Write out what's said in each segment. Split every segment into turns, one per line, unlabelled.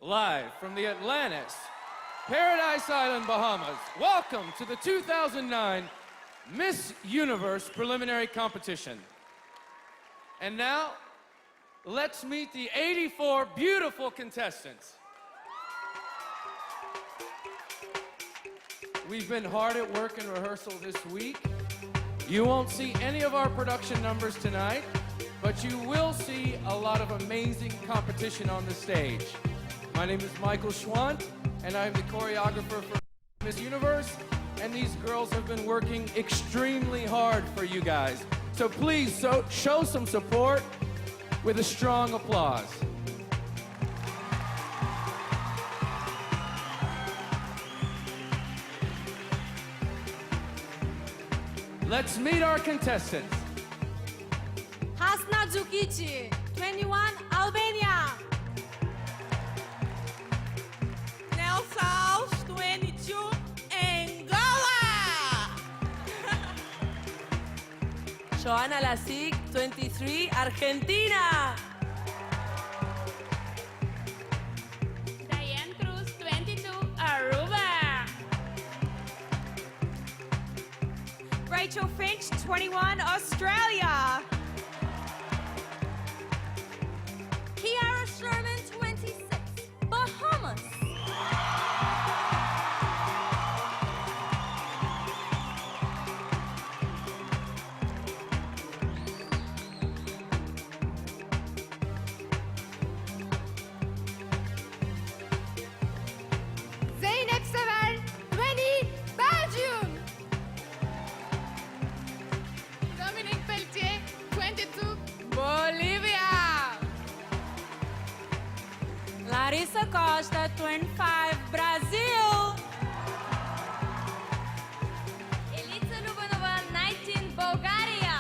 live from the Atlantis, Paradise Island, Bahamas. Welcome to the 2009 Miss Universe preliminary competition. And now, let's meet the 84 beautiful contestants. We've been hard at work in rehearsal this week. You won't see any of our production numbers tonight, but you will see a lot of amazing competition on the stage. My name is Michael Schwant, and I'm the choreographer for Miss Universe, and these girls have been working extremely hard for you guys. So please show some support with a strong applause. Let's meet our contestants.
Hasna Djukici, 21, Albania.
Nelsaus, 22, Angola.
Joana Lasik, 23, Argentina.
Diane Cruz, 22, Aruba.
Rachel Finch, 21, Australia. Kiara Sherman, 26, Bahamas.
Zeynep Sever, 20, Belgium. Dominique Pelletier, 22, Bolivia.
Larissa Costa, 25, Brazil. Elitsa Lubanova, 19, Bulgaria.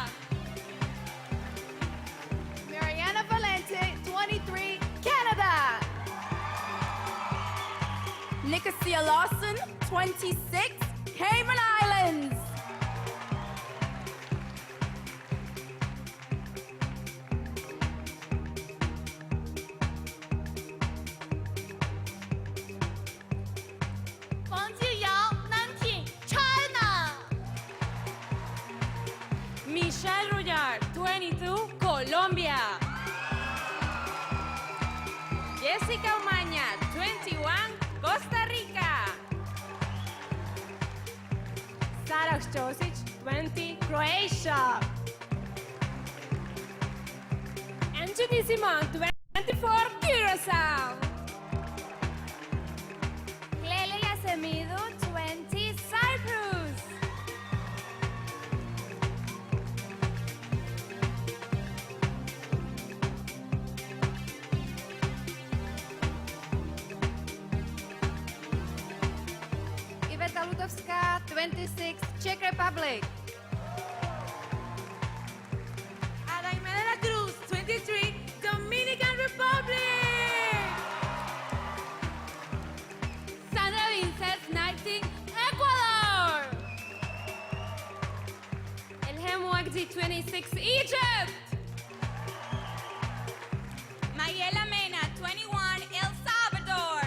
Mariana Valente, 23, Canada.
Nicosia Lawson, 26, Cayman Islands.
Wang Jiyao, Nanking, China.
Michelle Rullar, 22, Colombia. Jessica Umaña, 21, Costa Rica. Sarah Josic, 20, Croatia. Anthony Simon, 24, Curacao. Clelia Semido, 20, Cyprus.
Iveta Ludowska, 26, Czech Republic.
Adaime de la Cruz, 23, Dominican Republic. Sandra Vincent, 19, Ecuador. Elhem Wagdi, 26, Egypt. Mayela Mena, 21, El Salvador.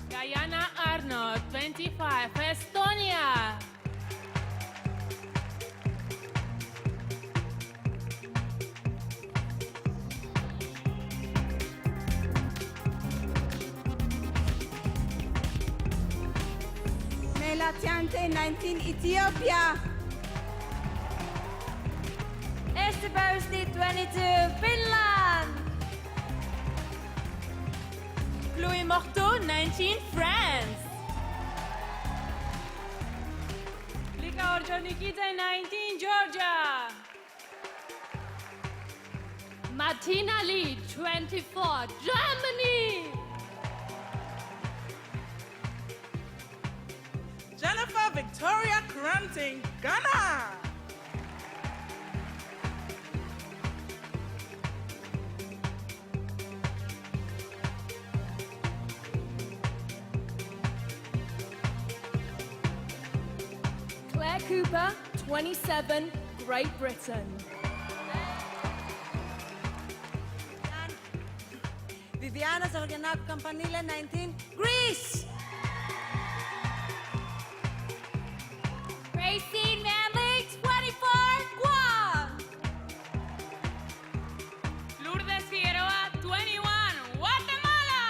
Guyana Arnold, 25, Estonia. Melatiante, 19, Ethiopia. Estebersti, 22, Finland. Chloé Morteau, 19, France. Lika Orjonikidze, 19, Georgia. Martina Lee, 24, Germany.
Jennifer Victoria Cranting, Ghana.
Claire Cooper, 27, Great Britain.
Viviana Zorianaku Campanile, 19, Greece.
Racine Manley, 24, Guam.
Lourdes Figueroa, 21, Guatemala.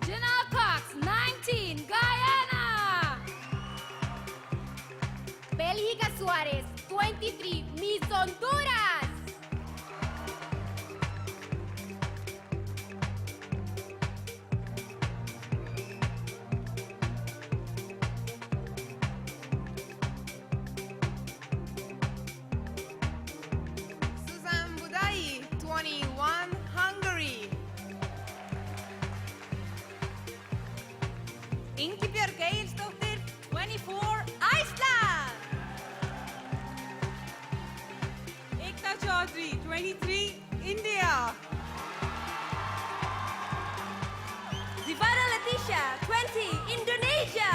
Jenna Cox, 19, Guyana.
Bélgica Suárez, 23, Miss Honduras.
Susan Budai, 21, Hungary.
Ingibjörg Egilsdóttir, 24, Iceland.
Ekta Chaudhary, 23, India.
Zivana Leticia, 20, Indonesia.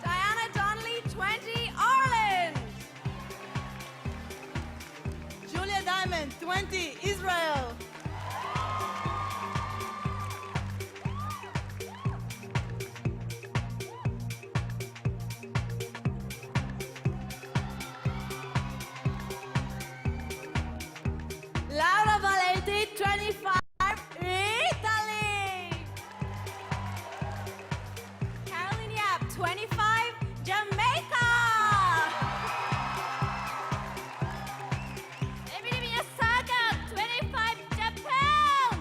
Diana Donnelly, 20, Ireland.
Julia Diamond, 20, Israel.
Laura Valenti, 25, Italy. Caroline Yap, 25, Jamaica.
Emily Miyasaka, 25, Japan.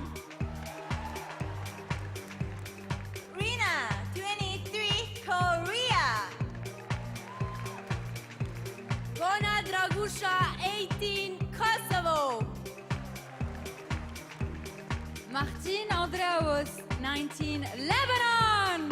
Rina, 23, Korea. Gona Dragusha, 18, Kosovo.
Martin Andreaos, 19, Lebanon.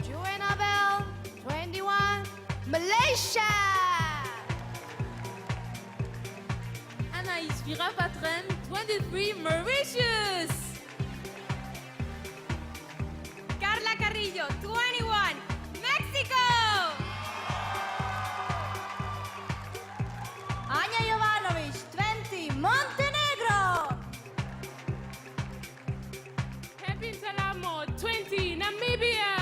Joanna Bell, 21, Malaysia.
Anaïs Virapatren, 23, Mauritius.
Carla Carrillo, 21, Mexico. Anya Jovanovic, 20, Montenegro.
Happy Salamo, 20, Namibia.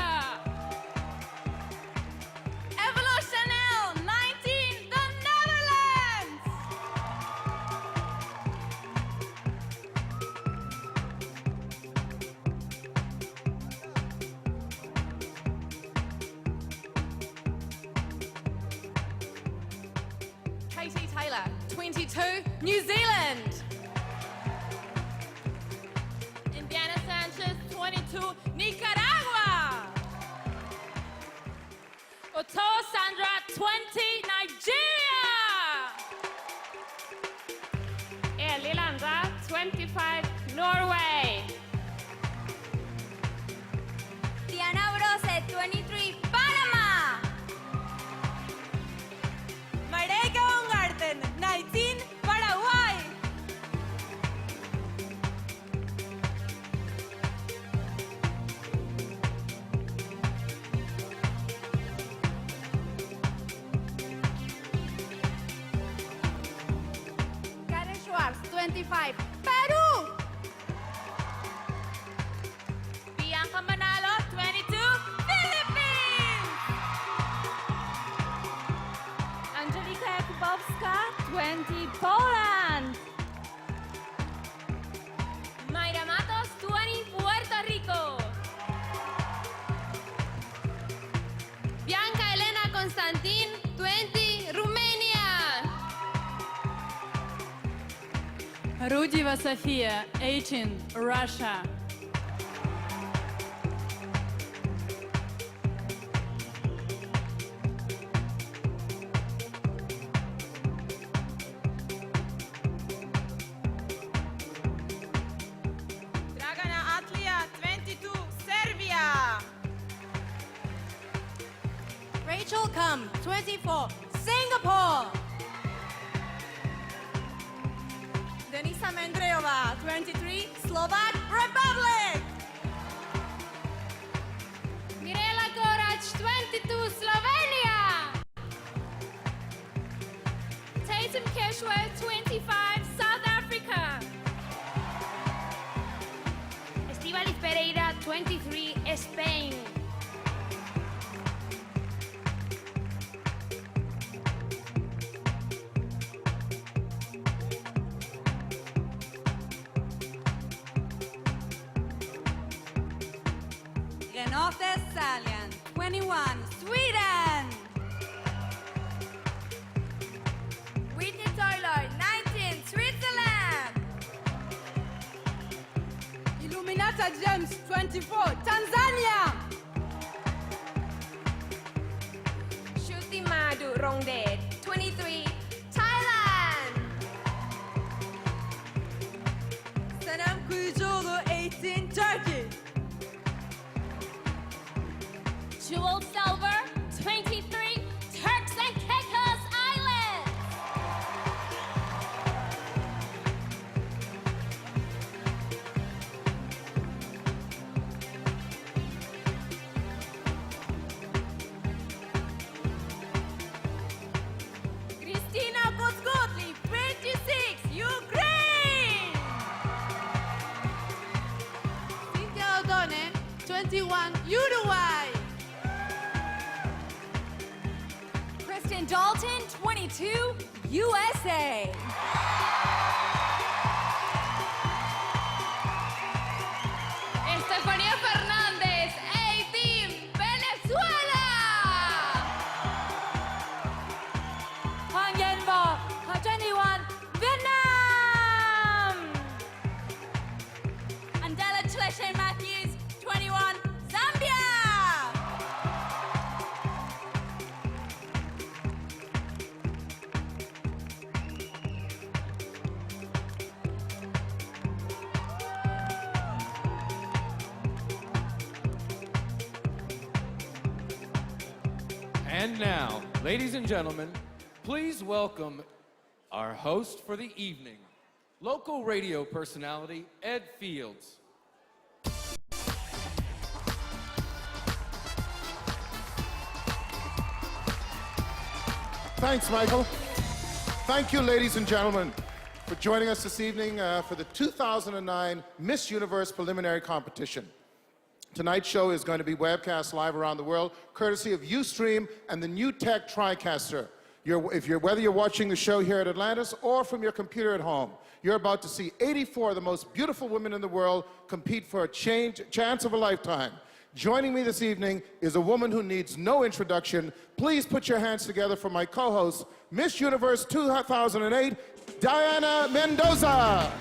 Evelo Chanel, 19, the Netherlands.
Katie Taylor, 22, New Zealand. Indiana Sanchez, 22, Nicaragua. Otoa Sandra, 20, Nigeria.
Eli Landa, 25, Norway.
Diana Brose, 23, Panama. Mareika Baumgarten, 19, Paraguay.
Karen Schwartz, 25, Peru.
Bianca Manalo, 22, Philippines. Angelika Jakubowska, 20, Poland. Mayra Matos, 20, Puerto Rico. Bianca Elena Constantin, 20, Romania.
Rudeva Sofia, 18, Russia.
Dragana Atlia, 22, Serbia.
Rachel Kum, 24, Singapore.
Martinova, 23, Slovak Republic.
Mirela Gorac, 22, Slovenia. Tatum Keshwa, 25, South Africa. Estivalis Pereira, 23, Spain.
Renate Salian, 21, Sweden.
Whitney Toiler, 19, Switzerland.
Illuminata James, 24, Tanzania.
Shruti Madhu Rongdet, 23, Thailand.
Senem Kuyucuoğlu, 18, Turkey.
Jewel Silver, 23, Turks and Caicos Islands.
Kristina Kotskotli, 26, Ukraine.
Cynthia O'Donnell, 21, Uruguay.
Kristen Dalton, 22, USA.
Estefanía Fernández, 18, Venezuela.
Hoàng Yen Bo, 21, Vietnam. Andela Chleshe Matthews, 21, Zambia.
And now, ladies and gentlemen, please welcome our host for the evening, local radio personality Ed Fields.
Thanks, Michael. Thank you, ladies and gentlemen, for joining us this evening for the 2009 Miss Universe Preliminary Competition. Tonight's show is going to be webcast live around the world, courtesy of Ustream and the New Tech TriCaster. Whether you're watching the show here at Atlantis or from your computer at home, you're about to see 84 of the most beautiful women in the world compete for a chance of a lifetime. Joining me this evening is a woman who needs no introduction. Please put your hands together for my co-host, Miss Universe 2008, Diana Mendoza.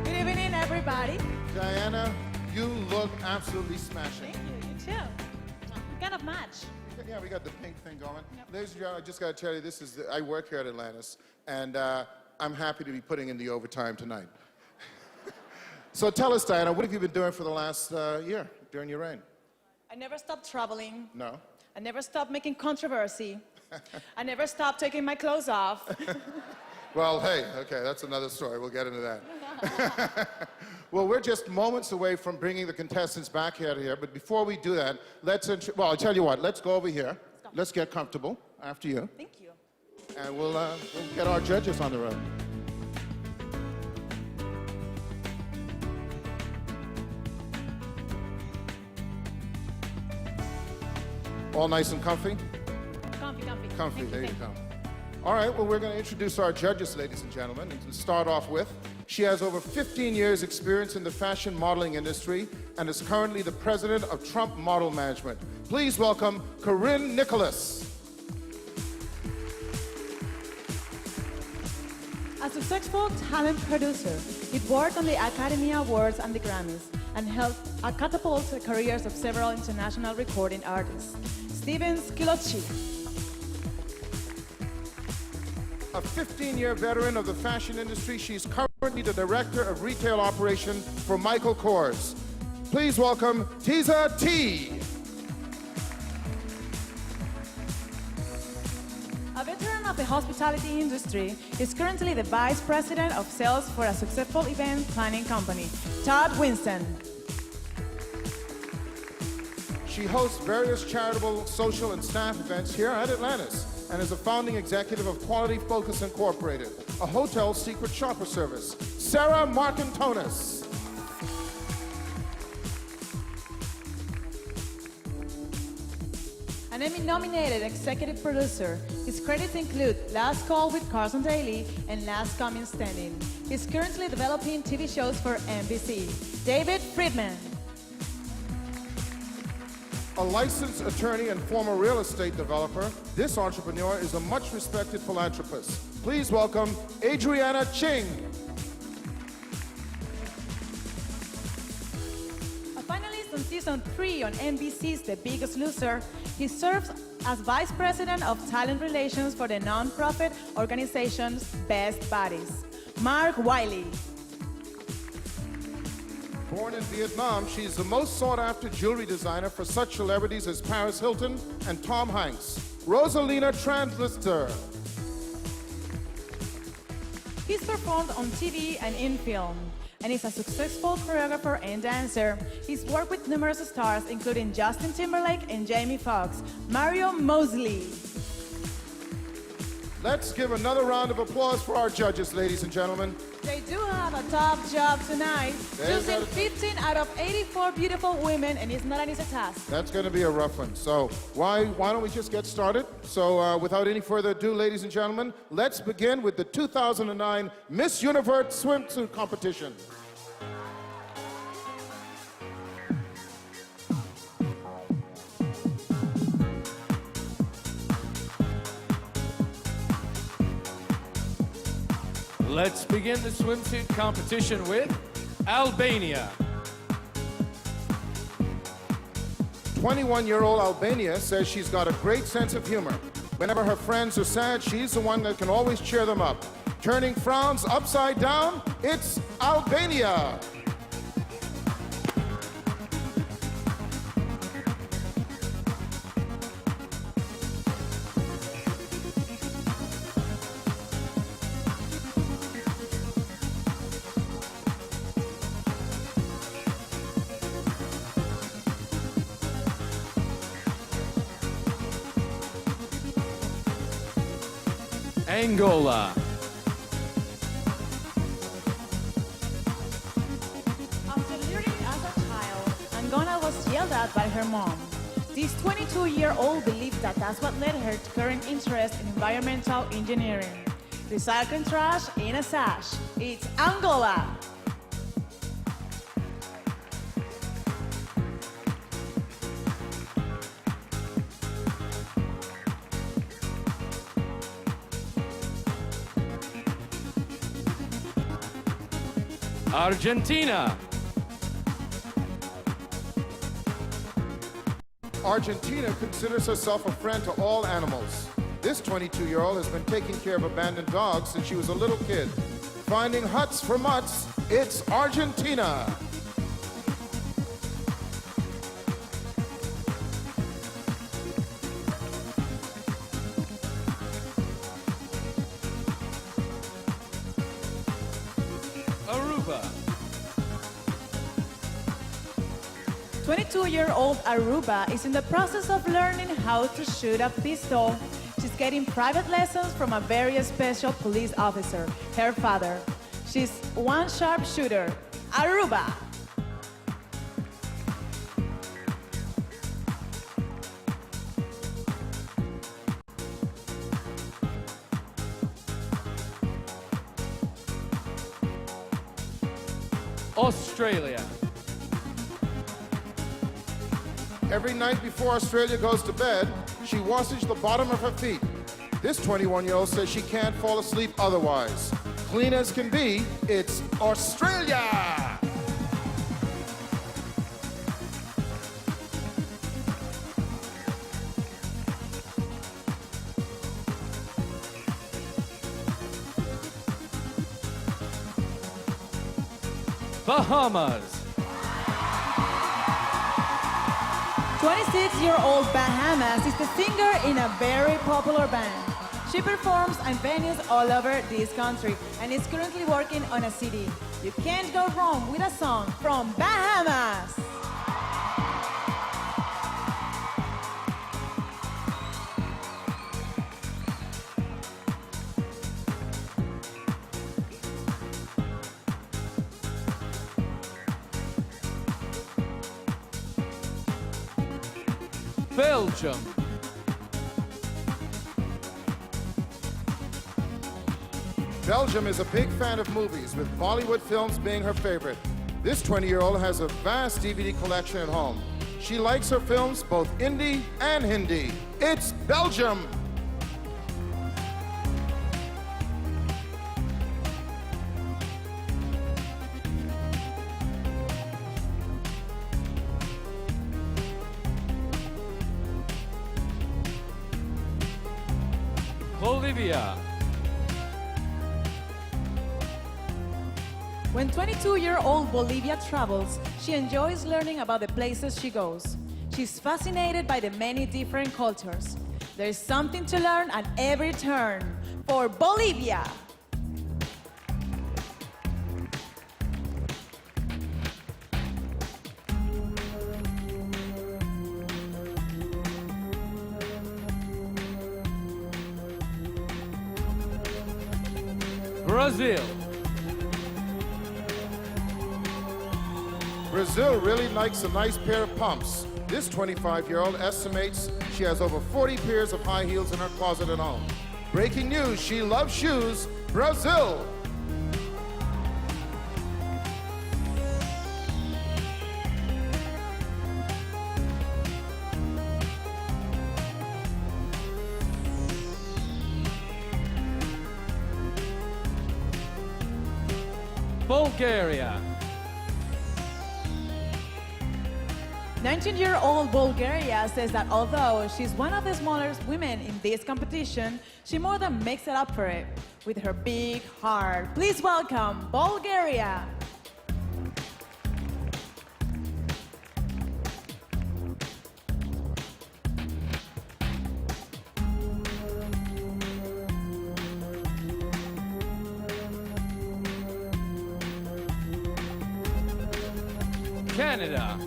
Good evening, everybody.
Diana, you look absolutely smashing.
Thank you. You too. We kind of match.
Yeah, we got the pink thing going. Ladies and gentlemen, I just got to tell you, I work here at Atlantis, and I'm happy to be putting in the overtime tonight. So tell us, Diana, what have you been doing for the last year during your reign?
I never stopped traveling.
No?
I never stopped making controversy. I never stopped taking my clothes off.
Well, hey, okay, that's another story. We'll get into that. Well, we're just moments away from bringing the contestants back here, but before we do that, I'll tell you what, let's go over here. Let's get comfortable after you,
Thank you.
and we'll get our judges on the road. All nice and comfy?
Comfy, comfy.
Comfy,
Thank
there you
thank
go. All right, well, we're going to introduce our judges, ladies and gentlemen. And to start off with, she has over 15 years' experience in the fashion modeling industry and is currently the president of Trump Model Management. Please welcome Corinne Nicholas.
A successful talent producer, it worked on the Academy Awards and the Grammys and helped catapult the careers of several international recording artists. Steven Scilocci.
A 15-year veteran of the fashion industry, she's currently currently the Director of Retail Operation for Michael Kors. Please welcome Tiza T.
A veteran of the hospitality industry, is currently the Vice President of Sales for a successful event planning company, Todd Winston.
She hosts various charitable, social, and staff events here at Atlantis and is a founding executive of Quality Focus Incorporated, a hotel secret shopper service. Sarah Marcantonis.
An Emmy-nominated executive producer, his credits include Last Call with Carson Daly and Last Comin' Standing. He's currently developing TV shows for NBC. David Friedman.
A licensed attorney and former real estate developer, this entrepreneur is a much-respected philanthropist. Please welcome Adriana Ching.
A finalist on Season 3 on NBC's The Biggest Loser, he serves as Vice President of Talent Relations for the nonprofit organization's Best Buddies. Mark Wiley.
Born in Vietnam, she's the most sought-after jewelry designer for such celebrities as Paris Hilton and Tom Hanks. Rosalina Translister.
He's performed on TV and in film, and is a successful choreographer and dancer. He's worked with numerous stars, including Justin Timberlake and Jamie Foxx. Mario Mosley.
Let's give another round of applause for our judges, ladies and gentlemen.
They do have a tough job tonight, choosing 15 out of 84 beautiful women, and it's not an easy task.
That's going to be a rough one. So why don't we just get started? So without any further ado, ladies and gentlemen, let's begin with the 2009 Miss Universe swimsuit competition.
Let's begin the swimsuit competition with Albania.
21-year-old Albania says she's got a great sense of humor. Whenever her friends are sad, she's the one that can always cheer them up. Turning frowns upside down, it's Albania.
Angola.
After learning as a child, Angola was yelled at by her mom. This 22-year-old believes that that's what led her to current interest in environmental engineering. Recycling trash in a sash. It's Angola.
Argentina.
Argentina considers herself a friend to all animals. This 22-year-old has been taking care of abandoned dogs since she was a little kid. Finding huts for mutts, it's Argentina.
Aruba.
22-year-old Aruba is in the process of learning how to shoot a pistol. She's getting private lessons from a very special police officer, her father. She's one sharp shooter. Aruba.
Australia.
Every night before Australia goes to bed, she washes the bottom of her feet. This 21-year-old says she can't fall asleep otherwise. Clean as can be, it's Australia!
Bahamas.
26-year-old Bahamas is the singer in a very popular band. She performs in venues all over this country and is currently working on a CD. You can't go wrong with a song from Bahamas.
Belgium.
Belgium is a big fan of movies, with Bollywood films being her favorite. This 20-year-old has a vast DVD collection at home. She likes her films both Indie and Hindi. It's Belgium.
Bolivia.
When 22-year-old Bolivia travels, she enjoys learning about the places she goes. She's fascinated by the many different cultures. There's something to learn at every turn. For Bolivia!
Brazil.
Brazil really likes a nice pair of pumps. This 25-year-old estimates she has over 40 pairs of high heels in her closet at home. Breaking news, she loves shoes. Brazil.
Bulgaria.
19-year-old Bulgaria says that although she's one of the smallest women in this competition, she more than makes it up for it with her big heart. Please welcome Bulgaria.
Canada.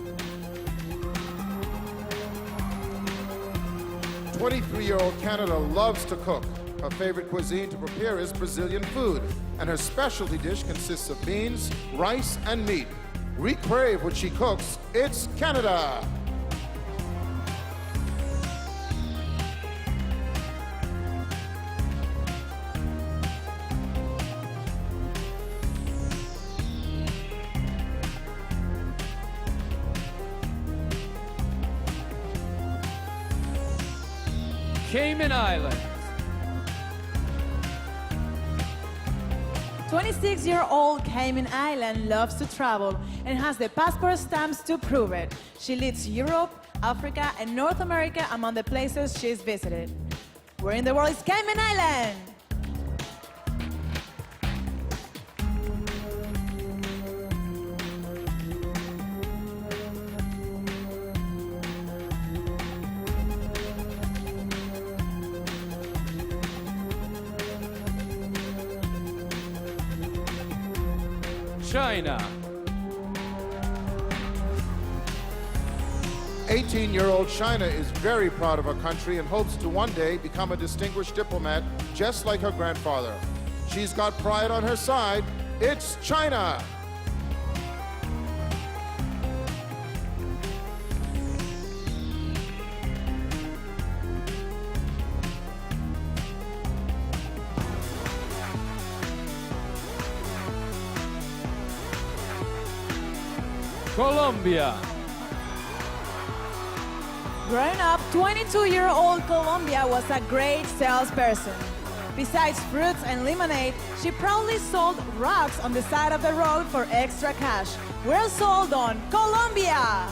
23-year-old Canada loves to cook. Her favorite cuisine to prepare is Brazilian food, and her specialty dish consists of beans, rice, and meat. We crave what she cooks. It's Canada.
Cayman Islands.
26-year-old Cayman Island loves to travel and has the passport stamps to prove it. She leads Europe, Africa, and North America among the places she's visited. Where in the world is Cayman Island?
China.
18-year-old China is very proud of her country and hopes to one day become a distinguished diplomat just like her grandfather. She's got pride on her side. It's China.
Colombia.
Growing up, 22-year-old Colombia was a great salesperson. Besides fruits and lemonade, she proudly sold rocks on the side of the road for extra cash. We're sold on Colombia!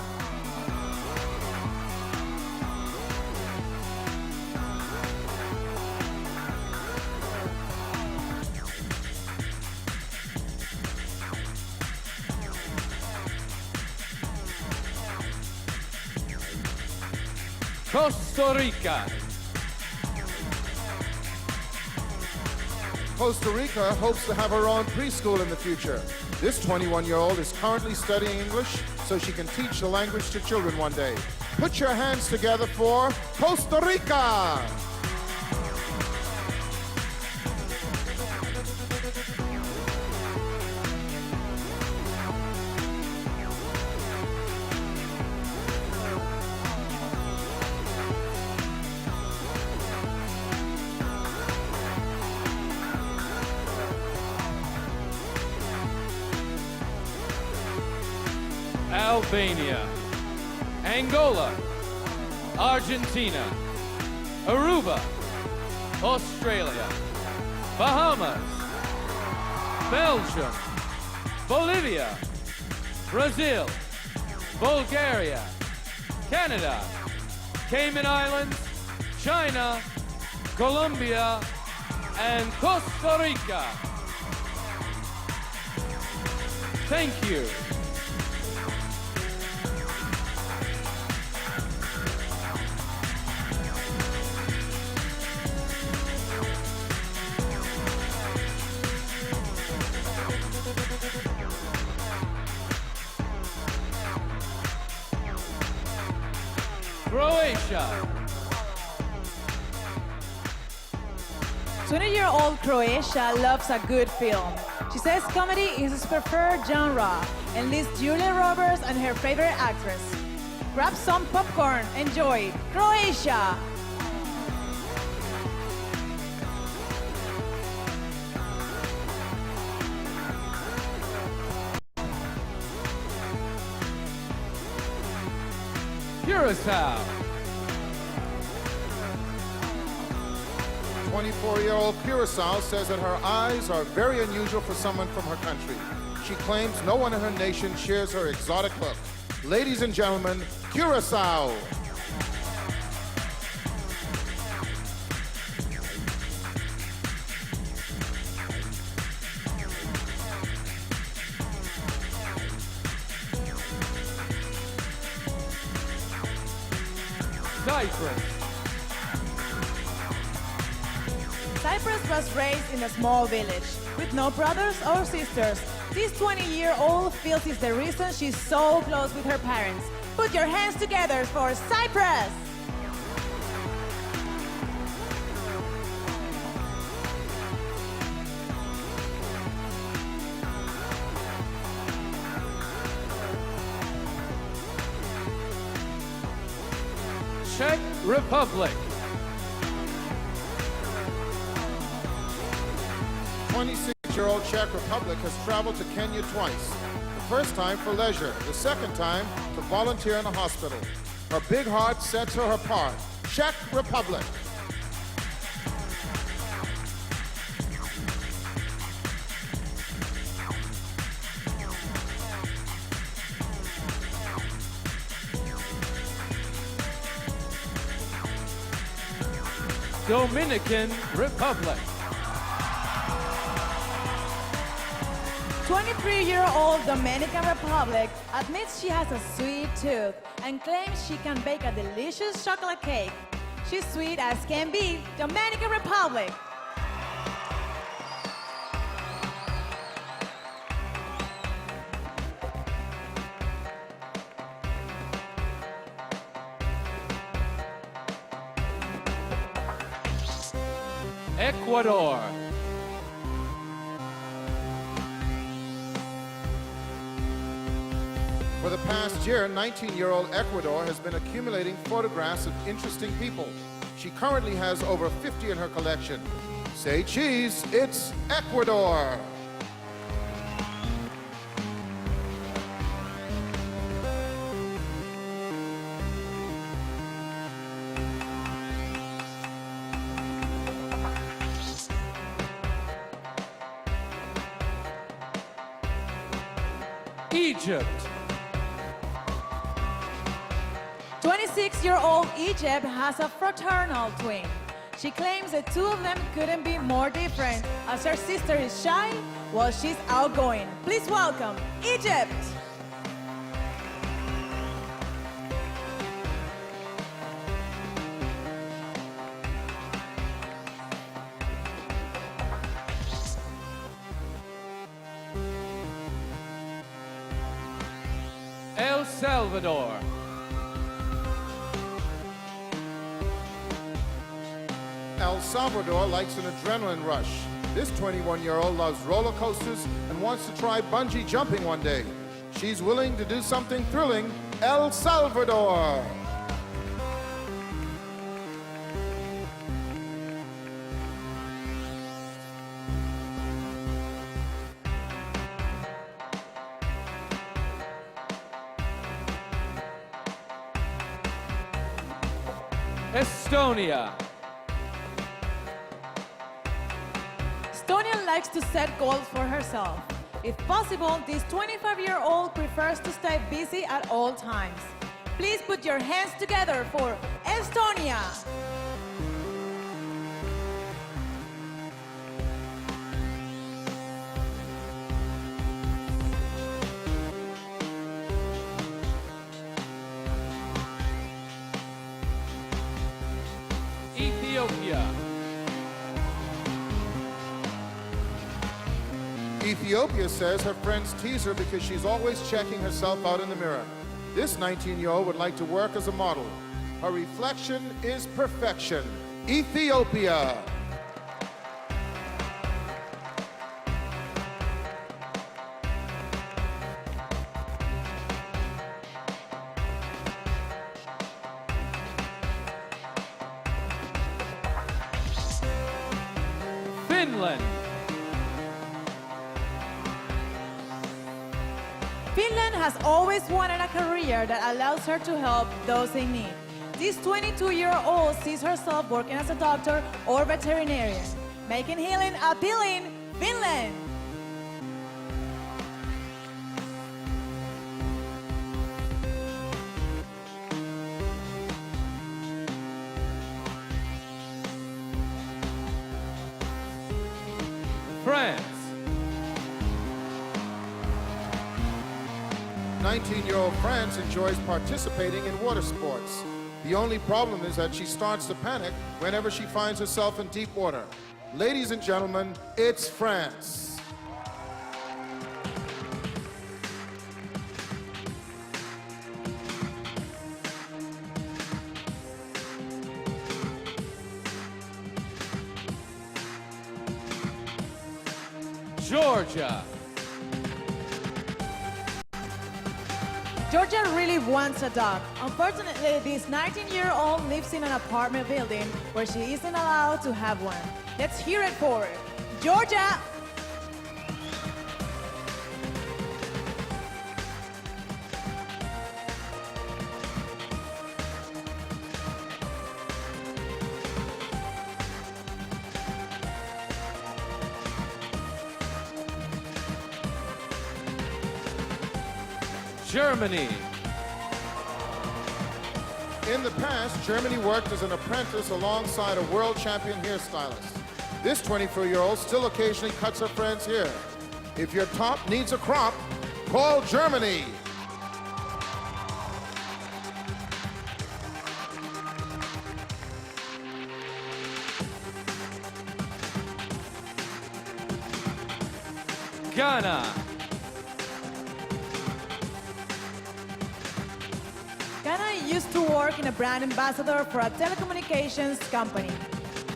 Costa Rica.
Costa Rica hopes to have her own preschool in the future. This 21-year-old is currently studying English so she can teach the language to children one day. Put your hands together for Costa Rica!
Albania, Angola, Argentina, Aruba, Australia, Bahamas, Belgium, Bolivia, Brazil, Bulgaria, Canada, Cayman Islands, China, Colombia, and Costa Rica. Thank you. Croatia.
20-year-old Croatia loves a good film. She says comedy is his preferred genre and lists Julia Roberts and her favorite actress. Grab some popcorn, enjoy Croatia!
Curacao.
24-year-old Curacao says that her eyes are very unusual for someone from her country. She claims no one in her nation shares her exotic look. Ladies and gentlemen, Curacao.
Cyprus.
Cyprus was raised in a small village with no brothers or sisters. This 20-year-old feels it's the reason she's so close with her parents. Put your hands together for Cyprus!
Czech Republic.
26-year-old Czech Republic has traveled to Kenya twice. The first time for leisure, the second time to volunteer in a hospital. Her big heart sets her apart. Czech Republic.
Dominican Republic.
23-year-old Dominican Republic admits she has a sweet tooth and claims she can bake a delicious chocolate cake. She's sweet as can be, Dominican Republic.
Ecuador.
For the past year, 19-year-old Ecuador has been accumulating photographs of interesting people. She currently has over 50 in her collection. Say cheese, it's Ecuador.
Egypt.
26-year-old Egypt has a fraternal twin. She claims the two of them couldn't be more different, as her sister is shy while she's outgoing. Please welcome Egypt!
Salvador.
El Salvador likes an adrenaline rush. This 21-year-old loves roller coasters and wants to try bungee jumping one day. She's willing to do something thrilling. El Salvador.
Estonia.
Estonia likes to set goals for herself. If possible, this 25-year-old prefers to stay busy at all times. Please put your hands together for Estonia.
Ethiopia.
Ethiopia says her friends tease her because she's always checking herself out in the mirror. This 19-year-old would like to work as a model. Her reflection is perfection. Ethiopia.
Finland.
Finland has always wanted a career that allows her to help those in need. This 22-year-old sees herself working as a doctor or veterinarian, making healing appealing. Finland.
France.
19-year-old France enjoys participating in water sports. The only problem is that she starts to panic whenever she finds herself in deep water. Ladies and gentlemen, it's France.
Georgia.
Georgia really wants a dog. Unfortunately, this 19-year-old lives in an apartment building where she isn't allowed to have one. Let's hear it for her. Georgia!
Germany.
In the past, Germany worked as an apprentice alongside a world champion hairstylist. This 24-year-old still occasionally cuts her friend's hair. If your top needs a crop, call Germany.
Ghana.
Ghana used to work in a brand ambassador for a telecommunications company.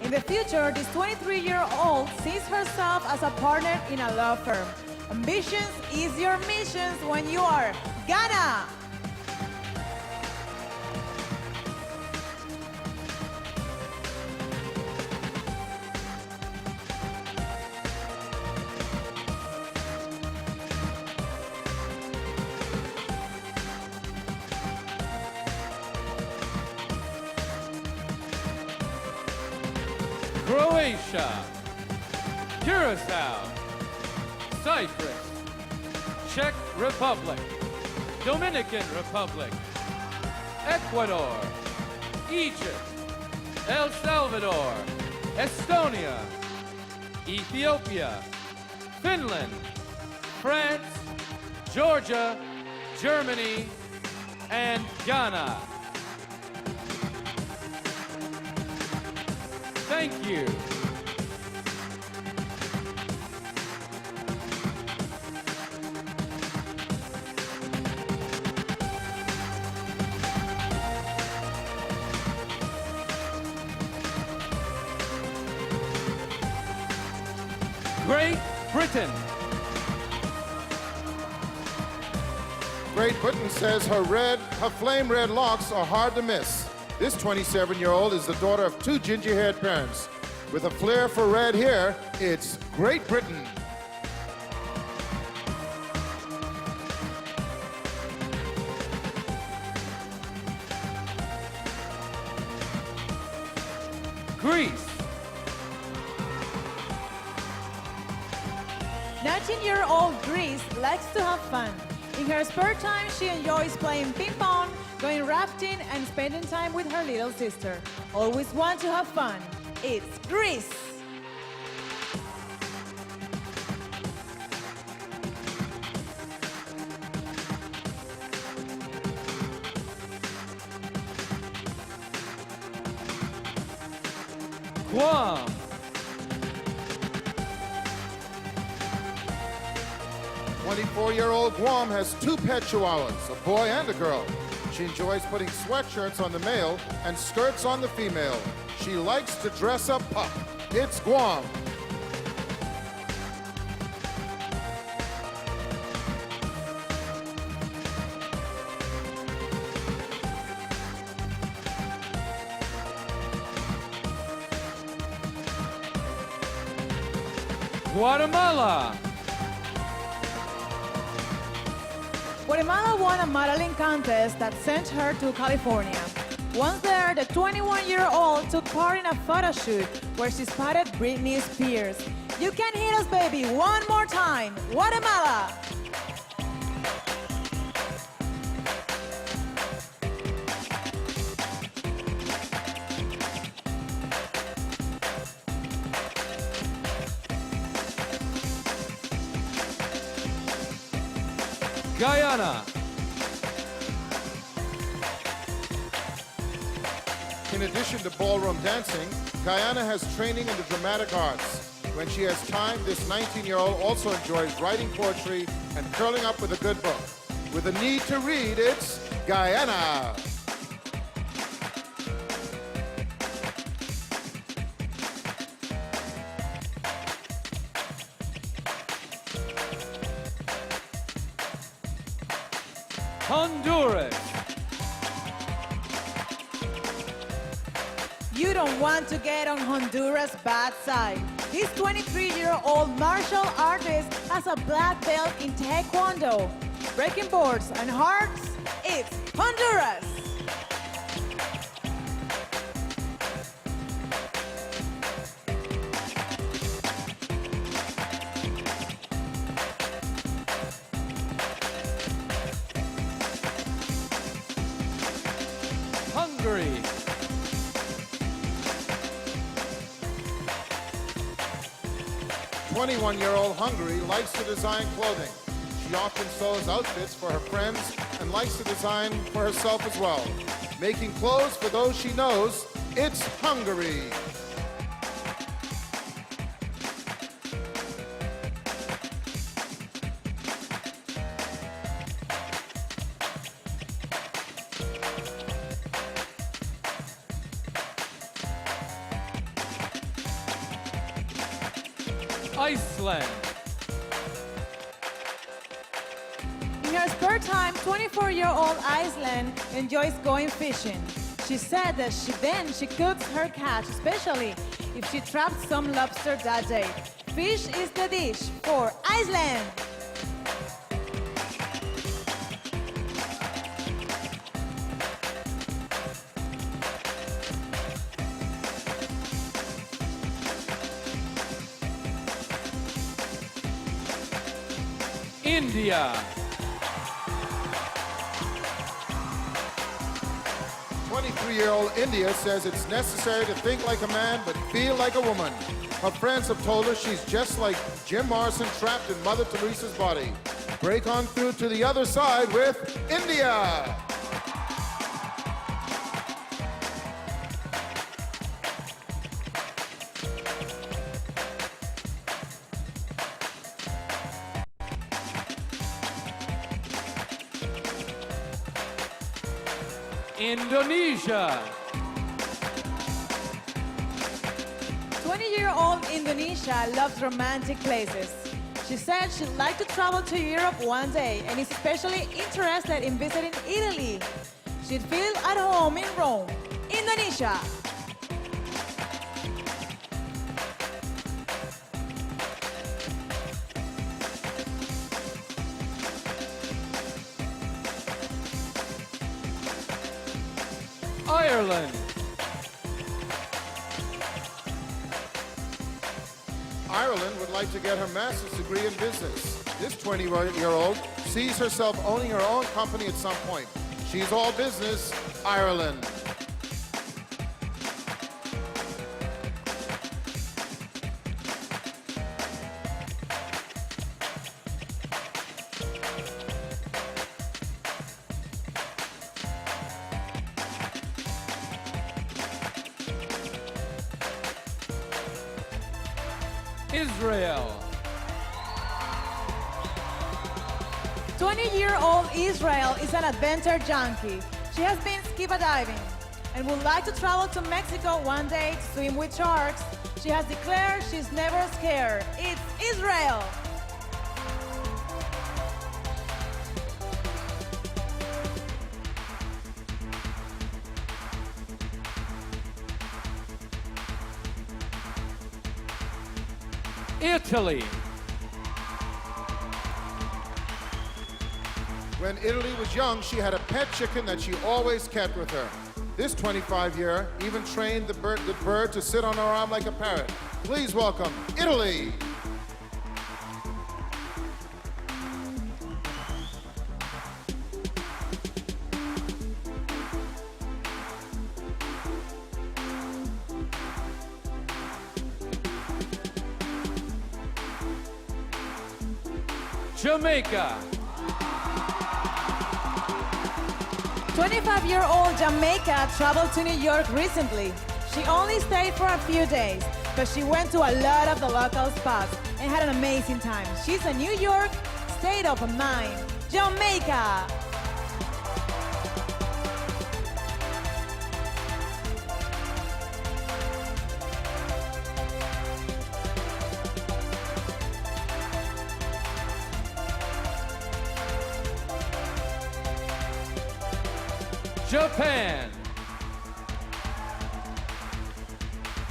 In the future, this 23-year-old sees herself as a partner in a law firm. Ambitions is your missions when you are Ghana.
Croatia. Curacao. Cyprus. Czech Republic. Dominican Republic. Ecuador. Egypt. El Salvador. Estonia. Ethiopia. Finland. France. Georgia. Germany. And Ghana. Thank you. Great Britain.
Great Britain says her flame red locks are hard to miss. This 27-year-old is the daughter of two ginger-haired parents. With a flair for red hair, it's Great Britain.
Greece.
19-year-old Greece likes to have fun. In her spare time, she enjoys playing ping pong, going rafting, and spending time with her little sister. Always want to have fun. It's Greece.
Guam.
24-year-old Guam has two pet chihuahuas, a boy and a girl. She enjoys putting sweatshirts on the male and skirts on the female. She likes to dress up pup. It's Guam.
Guatemala.
Guatemala won a modeling contest that sent her to California. Once there, the 21-year-old took part in a photo shoot where she spotted Britney Spears. You can hit us, baby, one more time. Guatemala.
Guyana.
In addition to ballroom dancing, Guyana has training in the dramatic arts. When she has time, this 19-year-old also enjoys writing poetry and curling up with a good book. With a need to read, it's Guyana.
Honduras.
You don't want to get on Honduras' bad side. This 23-year-old martial artist has a black belt in Taekwondo. Breaking boards and hearts, it's Honduras.
Hungary.
The 21-year-old Hungary likes to design clothing. She often sews outfits for her friends and likes to design for herself as well. Making clothes for those she knows, it's Hungary.
Iceland.
In her spare time, 24-year-old Iceland enjoys going fishing. She said that she cooks her catch, especially if she trapped some lobster that day. Fish is the dish for Iceland.
India.
23-year-old India says it's necessary to think like a man but feel like a woman. Her friends have told her she's just like Jim Morrison trapped in Mother Teresa's body. Break on through to the other side with India.
Indonesia.
20-year-old 22-year-old Indonesia loves romantic places. She said she'd like to travel to Europe one day and is especially interested in visiting Italy. She'd feel at home in Rome, Indonesia.
Ireland.
Ireland would like to get her master's degree in business. This 20-year-old sees herself owning her own company at some point. She's all business, Ireland.
Israel.
20-year-old Israel is an adventure junkie. She has been scuba diving and would like to travel to Mexico one day to swim with sharks. She has declared she's never scared. It's Israel.
Italy.
When Italy was young, she had a pet chicken that she always kept with her. This 25-year even trained the bird to sit on her arm like a parrot. Please welcome Italy.
Jamaica.
25-year-old Jamaica traveled to New York recently. She only stayed for a few days, but she went to a lot of the local spots and had an amazing time. She's a New York state of mind. Jamaica.
Japan.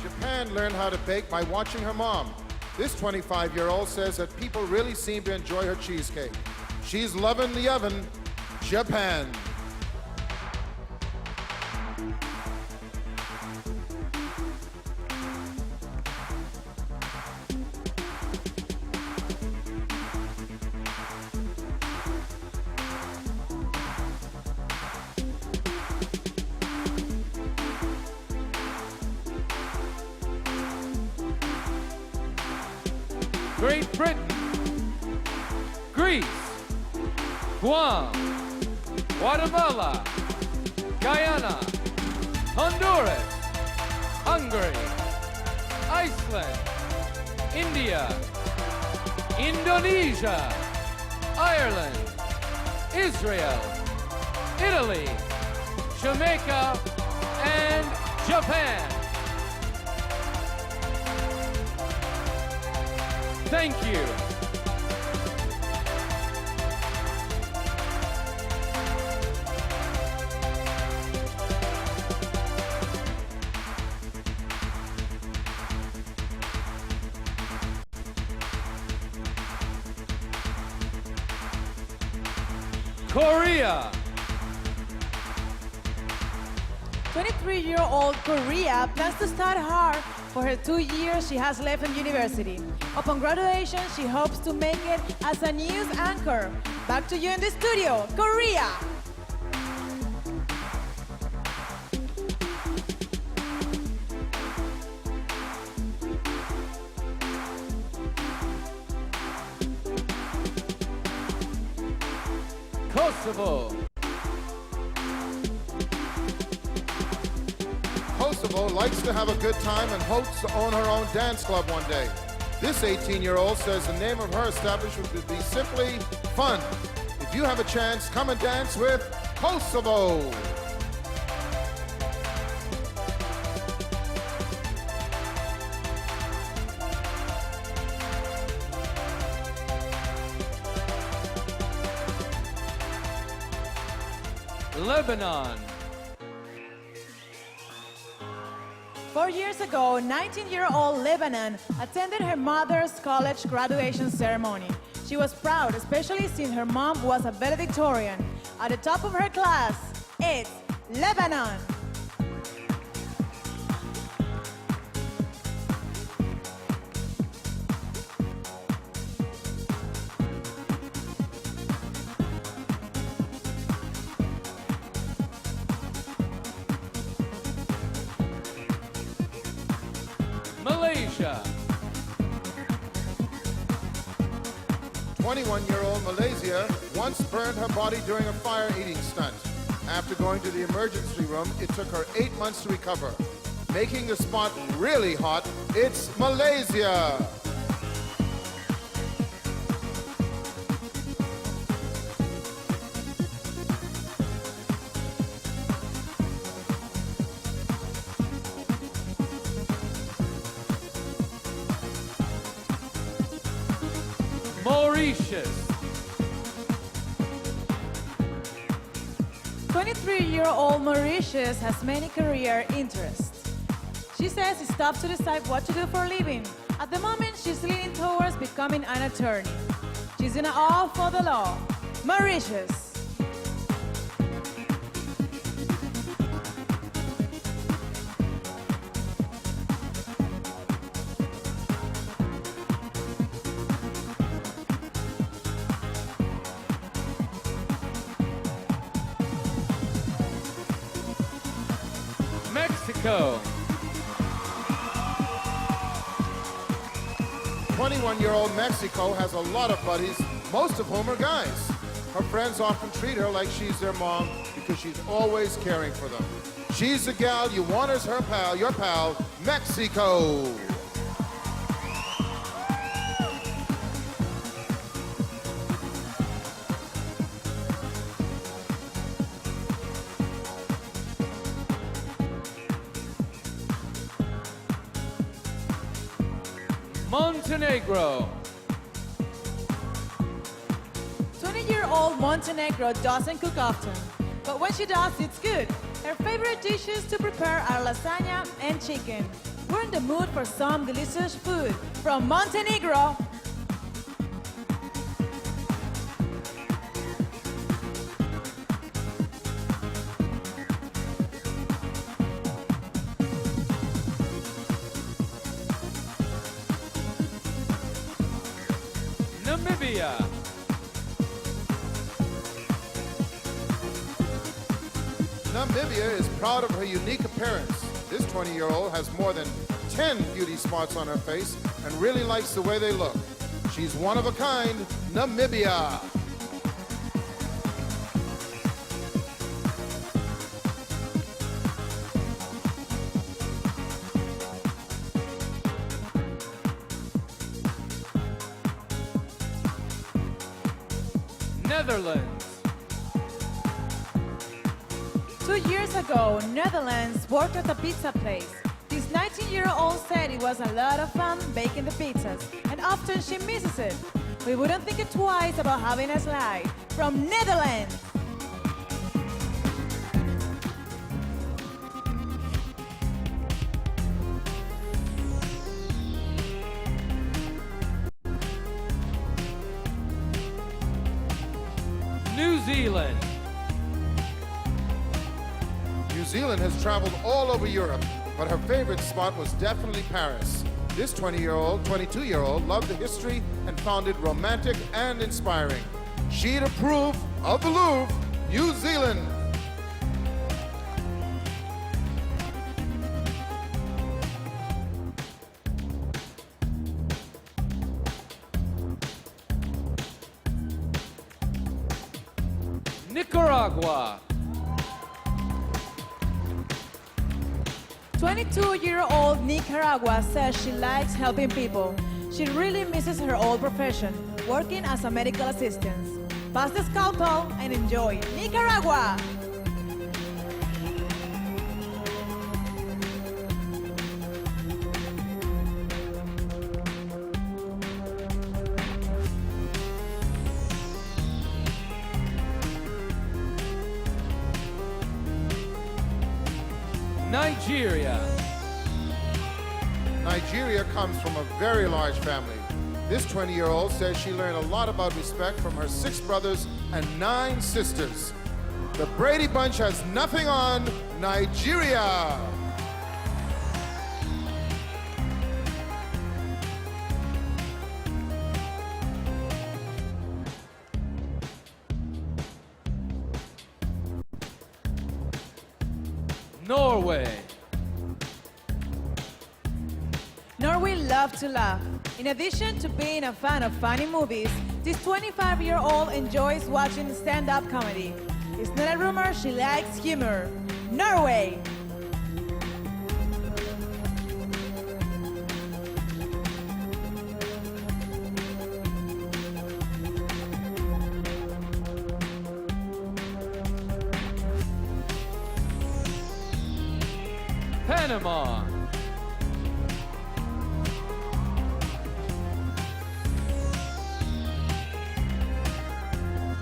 Japan learned how to bake by watching her mom. This 25-year-old says that people really seem to enjoy her cheesecake. She's loving the oven, Japan.
Great Britain. Greece. Guam. Guatemala. Guyana. Honduras. Hungary. Iceland. India. Indonesia. Ireland. Israel. Italy. Jamaica. And Japan. Thank you. Korea.
23-year-old Korea plans to start hard for her 2 years she has left in university. Upon graduation, she hopes to make it as a news anchor. Back to you in the studio, Korea.
Kosovo.
Kosovo likes to have a good time and hopes to own her own dance club one day. This 18-year-old says the name of her establishment would be simply fun. If you have a chance, come and dance with Kosovo.
Lebanon.
4 years ago, 19-year-old Lebanon attended her mother's college graduation ceremony. She was proud, especially since her mom was a valedictorian. At the top of her class, it's Lebanon.
Malaysia.
21-year-old Malaysia once burned her body during a fire-eating stunt. After going to the emergency room, it took her 8 months to recover. Making the spot really hot, it's Malaysia.
Mauritius.
23-year-old Mauritius has many career interests. She says it's tough to decide what to do for a living. At the moment, she's leaning towards becoming an attorney. She's in awe for the law. Mauritius.
Mexico.
21-year-old Mexico has a lot of buddies, most of whom are guys. Her friends often treat her like she's their mom because she's always caring for them. She's the gal you want as her pal, your pal, Mexico.
Montenegro.
20-year-old Montenegro doesn't cook often, but when she does, it's good. Her favorite dishes to prepare are lasagna and chicken. We're in the mood for some delicious food from Montenegro.
Namibia.
Namibia is proud of her unique appearance. This 20-year-old has more than 10 beauty spots on her face and really likes the way they look. She's one of a kind, Namibia.
Netherlands.
2 years ago, Netherlands worked at a pizza place. This 19-year-old said it was a lot of fun baking the pizzas, and often she misses it. We wouldn't think it twice about having a slide. From Netherlands.
New Zealand.
New Zealand has traveled all over Europe, but her favorite spot was definitely Paris. This 22-year-old loved the history and found it romantic and inspiring. She'd approve of the Louvre, New Zealand.
Nicaragua.
22-year-old Nicaragua says she likes helping people. She really misses her old profession, working as a medical assistant. Pass the scalpel and enjoy Nicaragua!
Nigeria.
Nigeria comes from a very large family. This 20-year-old says she learned a lot about respect from her 6 brothers and 9 sisters. The Brady Bunch has nothing on Nigeria.
Norway.
Norway loves to laugh. In addition to being a fan of funny movies, this 25-year-old enjoys watching stand-up comedy. It's not a rumor, she likes humor. Norway!
Panama.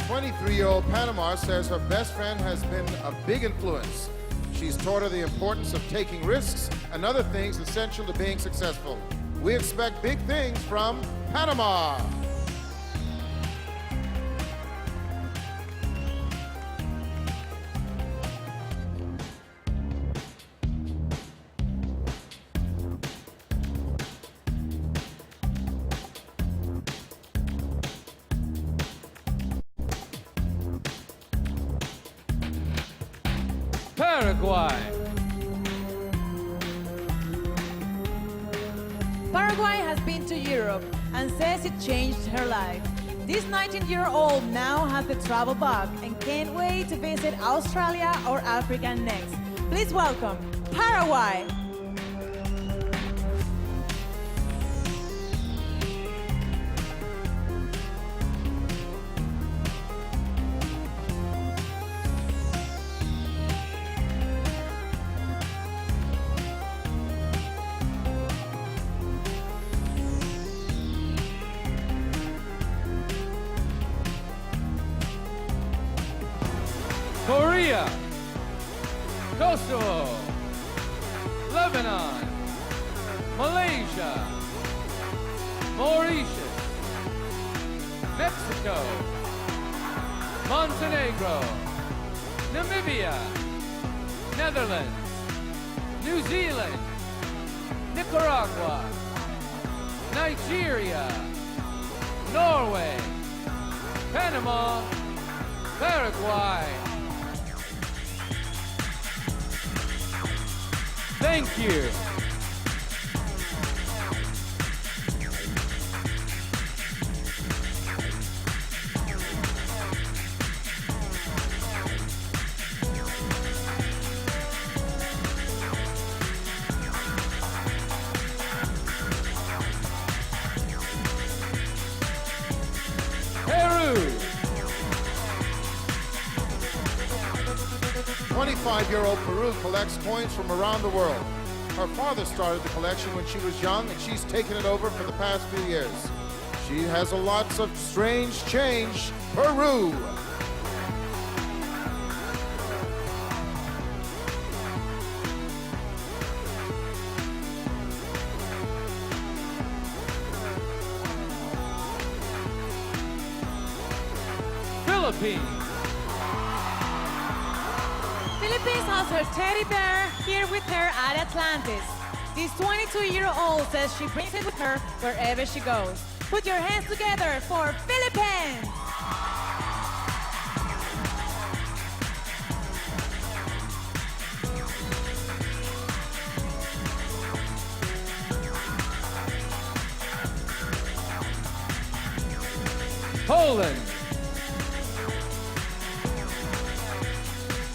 Twenty-three-year-old Panama says her best friend has been a big influence. She's taught her the importance of taking risks and other things essential to being successful. We expect big things from Panama.
Paraguay.
Paraguay has been to Europe and says it changed her life. This 19-year-old now has the travel bug and can't wait to visit Australia or Africa next. Please welcome Paraguay.
Korea. Kosovo. Lebanon. Malaysia. Mauritius. Mexico. Montenegro. Namibia. Netherlands. New Zealand. Nicaragua. Nigeria. Norway. Panama. Paraguay. Thank you. Peru.
25-year-old Peru collects coins from around the world. Her father started the collection when she was young, and she's taken it over for the past few years. She has a lots of strange change. Peru.
Philippines.
Philippines has her teddy bear here with her at Atlantis. This 22-year-old says she brings it with her wherever she goes. Put your hands together for Philippines!
Poland.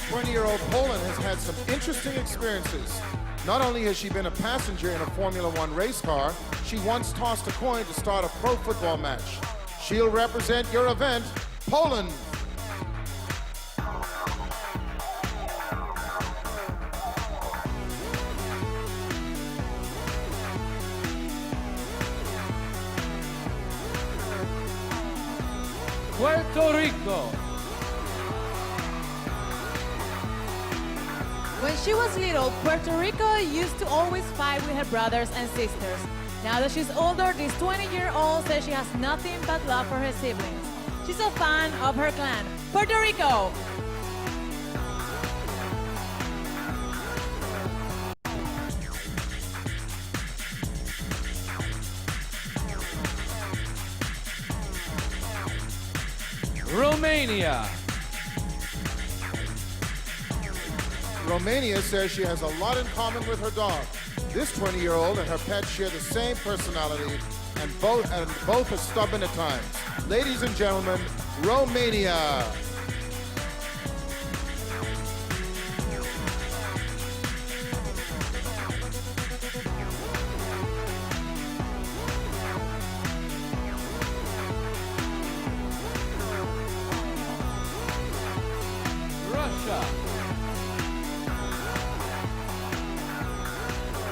20-year-old Poland has had some interesting experiences. Not only has she been a passenger in a Formula One race car, she once tossed a coin to start a pro football match. She'll represent your event, Poland.
Puerto Rico.
When she was little, Puerto Rico used to always fight with her brothers and sisters. Now that she's older, this 20-year-old says she has nothing but love for her siblings. She's a fan of her clan, Puerto Rico.
Romania.
Romania says she has a lot in common with her dog. This 20-year-old and her pet share the same personality and both are stubborn at times. Ladies and gentlemen, Romania.
Russia.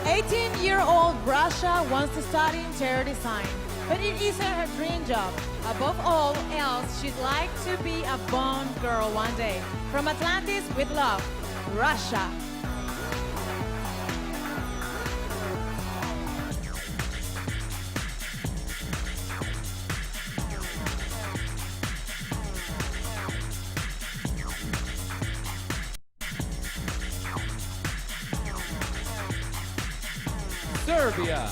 18-year-old Russia wants to study interior design, but it isn't her dream job. Above all else, she'd like to be a Bond girl one day. From Atlantis with love, Russia.
Serbia.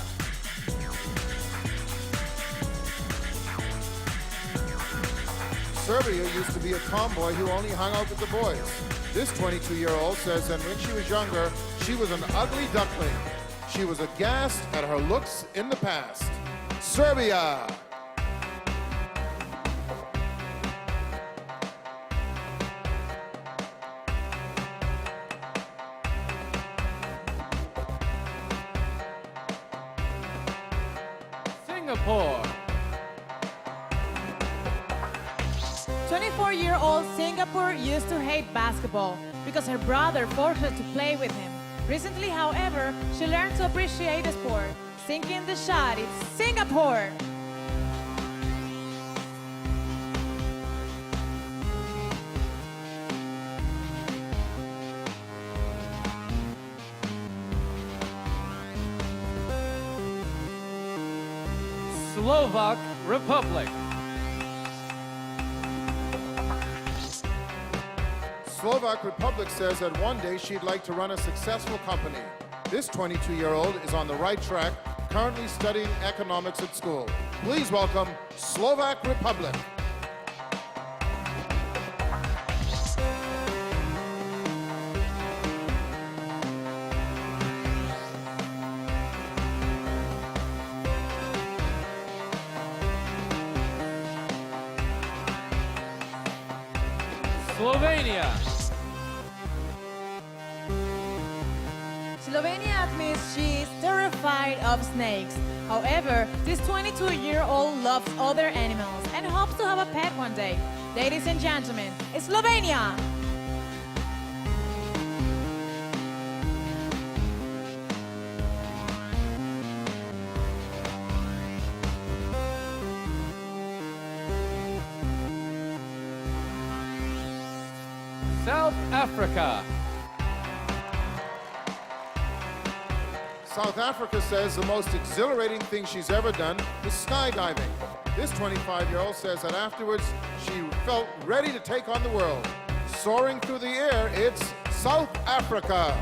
Serbia used to be a tomboy who only hung out with the boys. This 22-year-old says that when she was younger, she was an ugly duckling. She was aghast at her looks in the past. Serbia.
Singapore.
24-year-old Singapore used to hate basketball because her brother forced her to play with him. Recently, however, she learned to appreciate the sport. Sinking the shot, it's Singapore!
Slovak Republic.
Slovak Republic says that one day she'd like to run a successful company. This 22-year-old is on the right track, currently studying economics at school. Please welcome Slovak Republic.
Slovenia.
Slovenia admits she is terrified of snakes. However, this 22-year-old loves other animals and hopes to have a pet one day. Ladies and gentlemen, Slovenia!
South Africa.
South Africa says the most exhilarating thing she's ever done is skydiving. This 25-year-old says that afterwards she felt ready to take on the world. Soaring through the air, it's South Africa.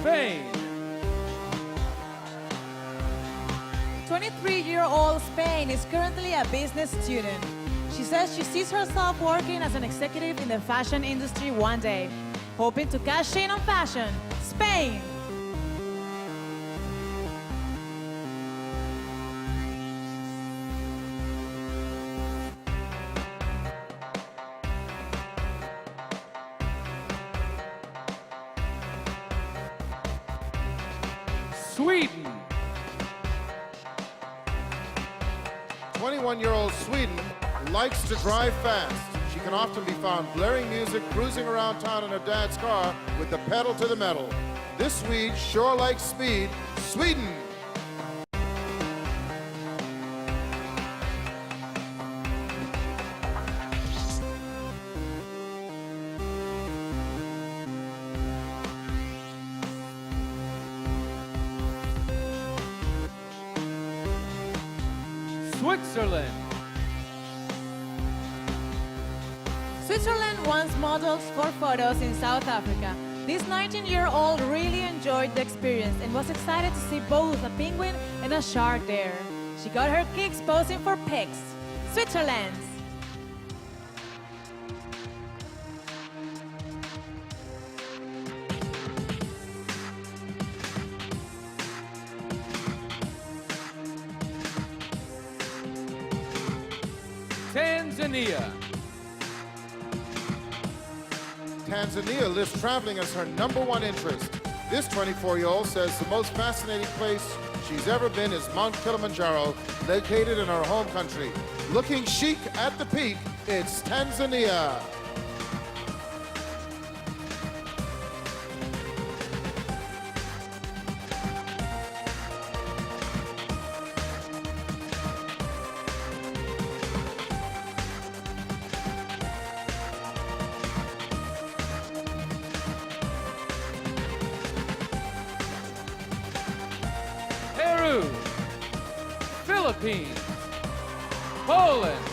Spain.
23-year-old Spain is currently a business student. She says she sees herself working as an executive in the fashion industry one day, hoping to cash in on fashion. Spain!
Sweden.
21-year-old Sweden likes to drive fast. she can often be found blaring music, cruising around town in her dad's car with the pedal to the metal. This Swede sure likes speed. Sweden!
Switzerland.
Switzerland once models for photos in South Africa. This 19-year-old really enjoyed the experience and was excited to see both a penguin and a shark there. She got her kicks posing for pics. Switzerland.
Tanzania.
Tanzania lists traveling as her #1 interest. This 24-year-old says the most fascinating place she's ever been is Mount Kilimanjaro, located in her home country. Looking chic at the peak, it's Tanzania.
Peru, Philippines, Poland,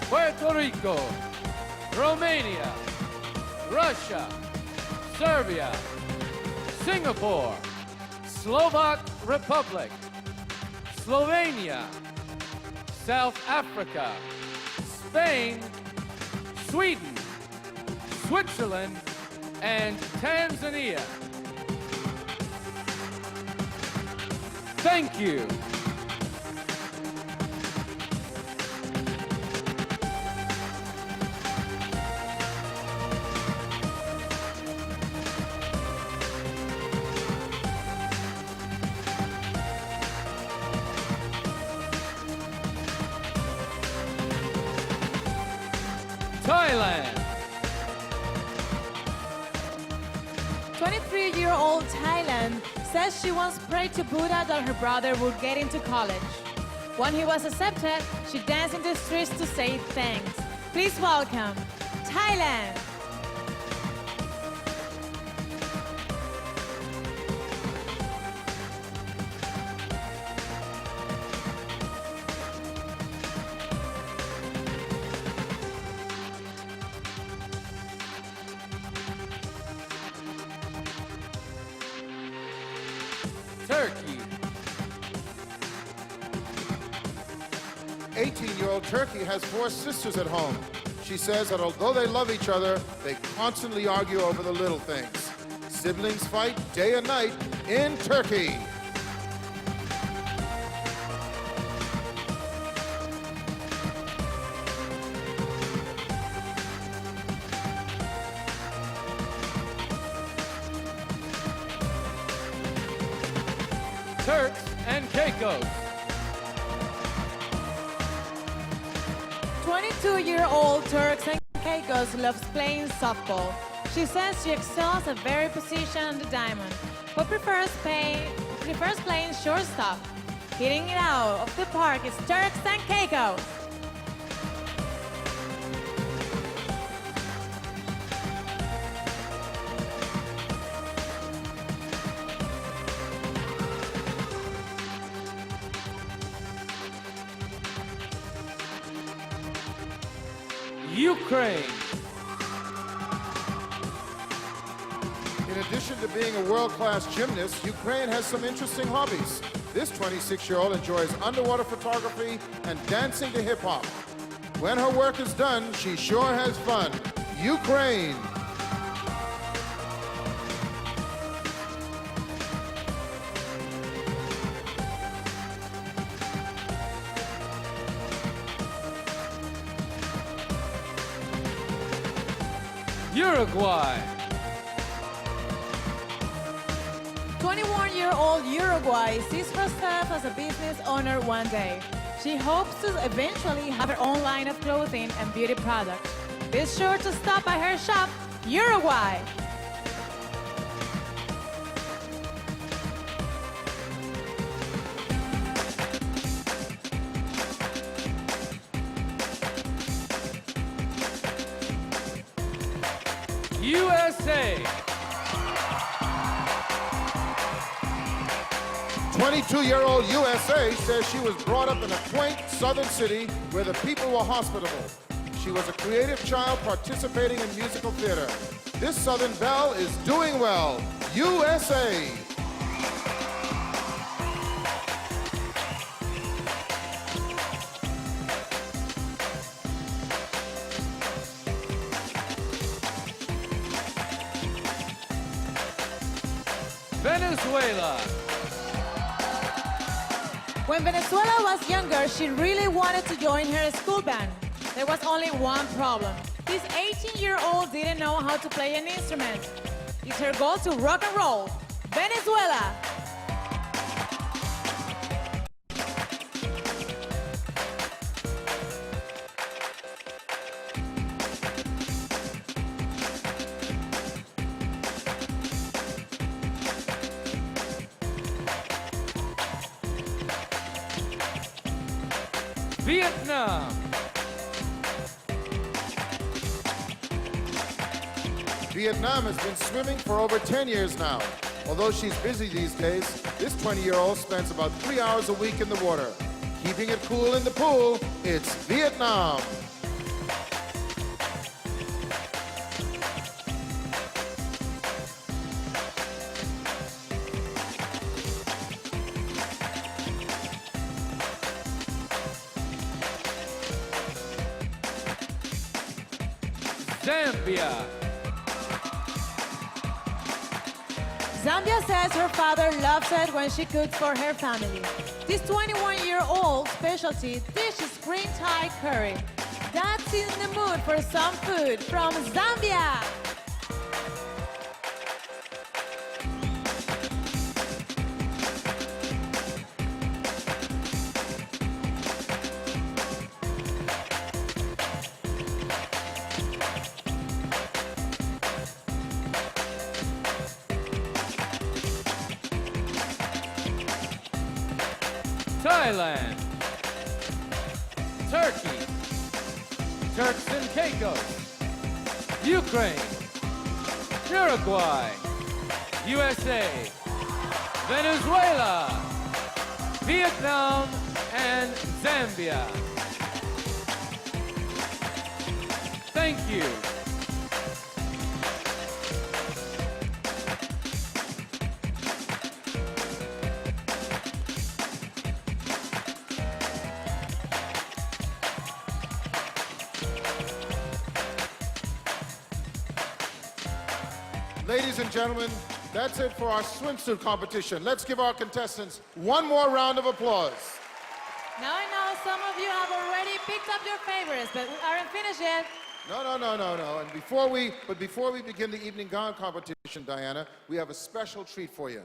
Puerto Rico, Romania, Russia, Serbia, Singapore, Slovak Republic, Slovenia, South Africa, Spain, Sweden, Switzerland, and Tanzania. Thank you. Thailand.
23-year-old Thailand says she once prayed to Buddha that her brother would get into college. When he was accepted, she danced in the streets to say thanks. Please welcome Thailand.
Turkey.
18-year-old Turkey has 4 sisters at home. She says that although they love each other, they constantly argue over the little things. Siblings fight day and night in Turkey.
Turks and Caicos.
22-year-old Turks and Caicos loves playing softball. She says she excels at every position on the diamond, but prefers playing shortstop. Hitting it out of the park is Turks and Caicos.
Ukraine.
In addition to being a world-class gymnast, Ukraine has some interesting hobbies. This 26-year-old enjoys underwater photography and dancing to hip-hop. When her work is done, she sure has fun. Ukraine.
Uruguay.
21-year-old Uruguay sees herself as a business owner one day. She hopes to eventually have her own line of clothing and beauty products. Be sure to stop by her shop, Uruguay.
USA.
22-year-old USA says she was brought up in a quaint southern city where the people were hospitable. She was a creative child participating in musical theater. This Southern belle is doing well. USA.
Venezuela.
When Venezuela was younger, she really wanted to join her school band. There was only one problem. This 18-year-old didn't know how to play an instrument. It's her goal to rock and roll. Venezuela.
Vietnam.
Vietnam has been swimming for over 10 years now. Although she's busy these days, this 20-year-old spends about 3 hours a week in the water. Keeping it cool in the pool, it's Vietnam.
Zambia.
Zambia says her father loves it when she cooks for her family. This 21-year-old specialty dish is green Thai curry. That's in the mood for some food from Zambia.
Thailand. Turkey. Turks and Caicos. Ukraine. Uruguay. USA. Venezuela. Vietnam and Zambia. Thank you.
Ladies and gentlemen, that's it for our swimsuit competition. Let's give our contestants one more round of applause.
Now I know some of you have already picked up your favorites, but we aren't finished yet.
No. And before we begin the evening gown competition, Diana, we have a special treat for you.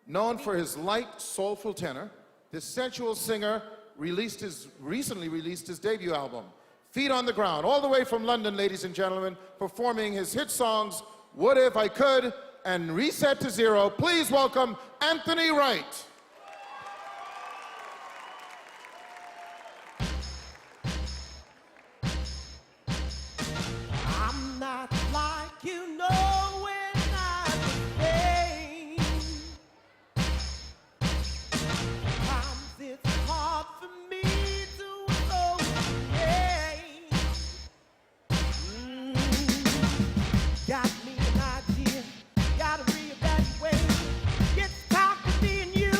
Known for his light, soulful tenor, this sensual singer recently released his debut album, Feet on the Ground, all the way from London, ladies and gentlemen, performing his hit songs, What If I Could and Reset to Zero. Please welcome Anthony Wright.
I'm not like you know when I'm afraid. Sometimes it's hard for me to got me an idea, gotta reevaluate. It's time for me and you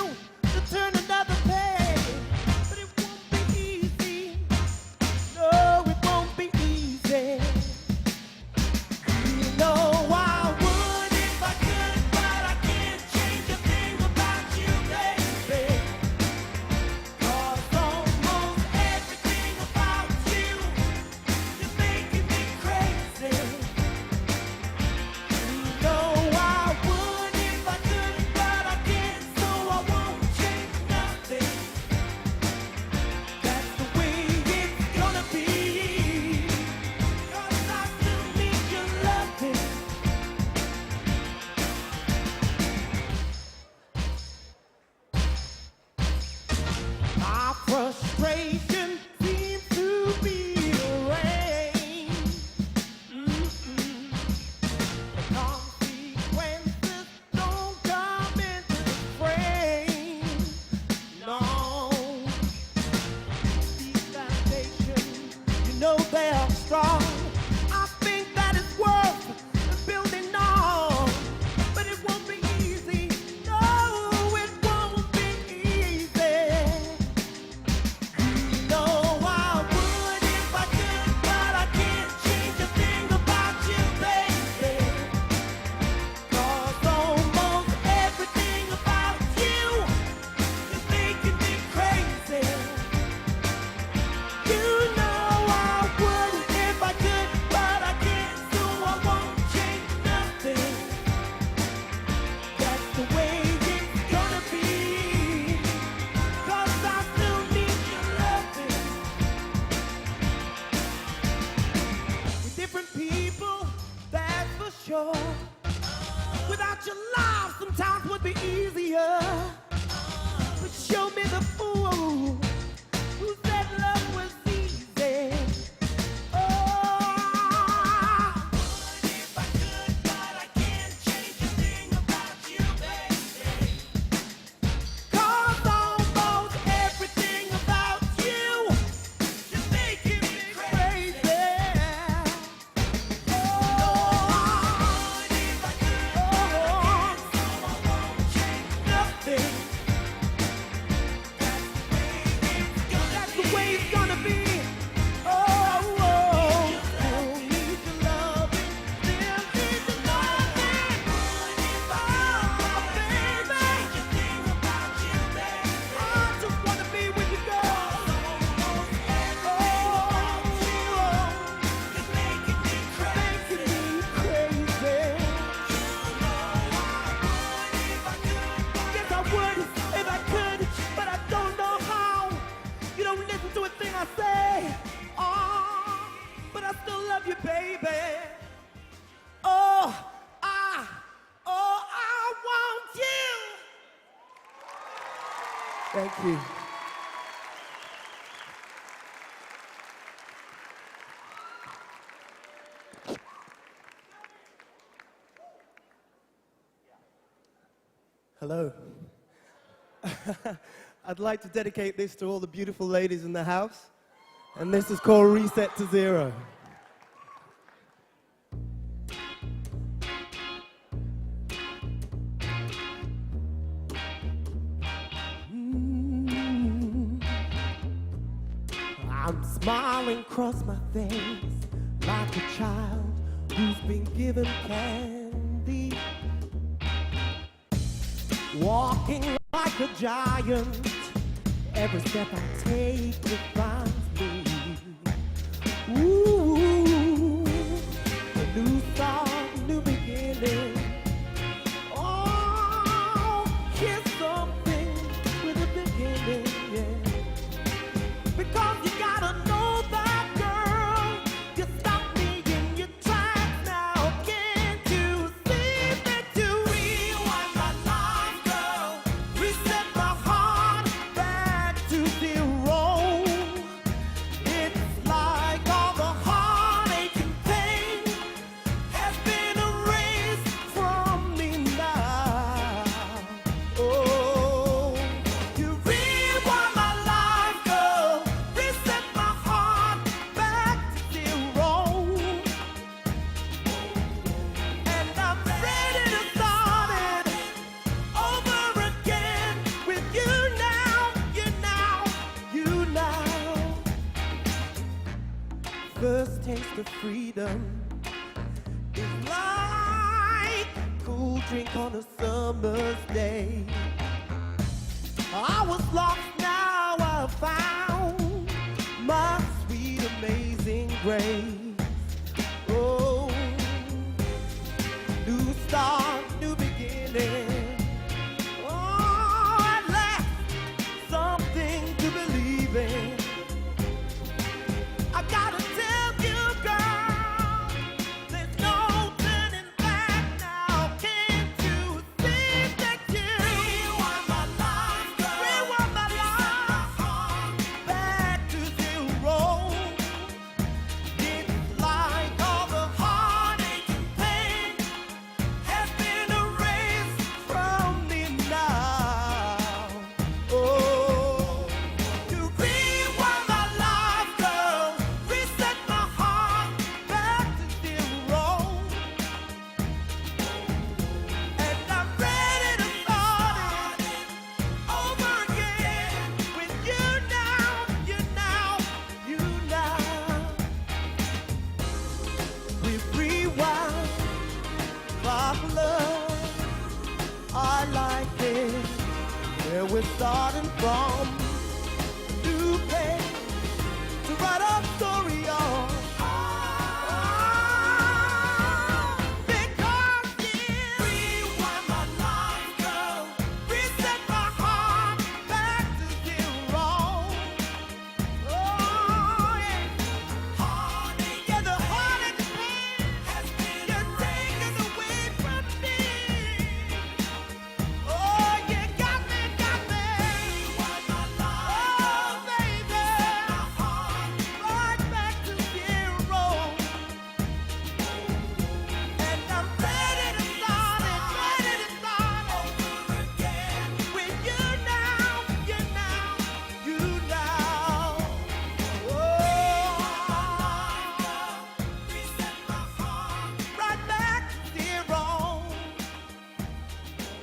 Frustration seems to be the rain. The consequences don't come into the frame. No. These foundations, you know they are strong. I think that it's worth building on. But it won't be easy. No, it won't be easy. You know I would if I could, but I can't change a thing about you, baby. 'Cause almost everything about you is making me crazy. You know I would if I could, but I can't, so I won't change nothing. That's the way it's gonna be. 'Cause I still need your loving. We're different people, that's for sure. Without your love, sometimes would be easier. But show me the fool who said love was easy. Oh, if I could, but I can't change a thing about you, baby. 'Cause almost everything about you is making me crazy. Oh, if I could, but I can't, so I won't change nothing. That's the way it's gonna be. Oh, need your loving, still need your loving. Oh, baby, I just wanna be with you, girl. It's making me crazy. Yes, I would if I could, but I don't know how. You don't listen to a thing I say. Oh, but I still love you, baby. Oh, I want you. Thank you. Hello. I'd like to dedicate this to all the beautiful ladies in the house. And this is called Reset to Zero. I'm smiling across my face like a child who's been given candy. Walking like a giant, every step I take defines me. Ooh, a new start, new beginning. Oh, here's something with a beginning, yeah. Because you gotta know that, girl, you stopped me in your tracks now. Can't you see that you rewind my life, girl? Reset my heart back to zero. It's like all the heartache and pain has been erased from me now. Oh, you rewind my life, girl. Reset my heart back to zero. And I'm ready to start it over again with you now, you now. First taste of freedom is like a cool drink on a summer's day. I was lost, now I found my sweet, amazing grace. Oh, new start, new beginning. Oh, at last, something to believe in. I gotta tell you, girl, there's no turning back now. Can't you see that you rewind my life, girl? Rewind my life. from new page to write a story on. Because you rewind my life, girl, reset my heart back to zero. Oh yeah, heartache, yeah, the heartache and pain has been taken away from me. Oh, you got me, rewind my life, oh baby, my heart right back to zero. And I'm ready to start it over again with you now, you now, you now. Oh, reset my heart right back to zero.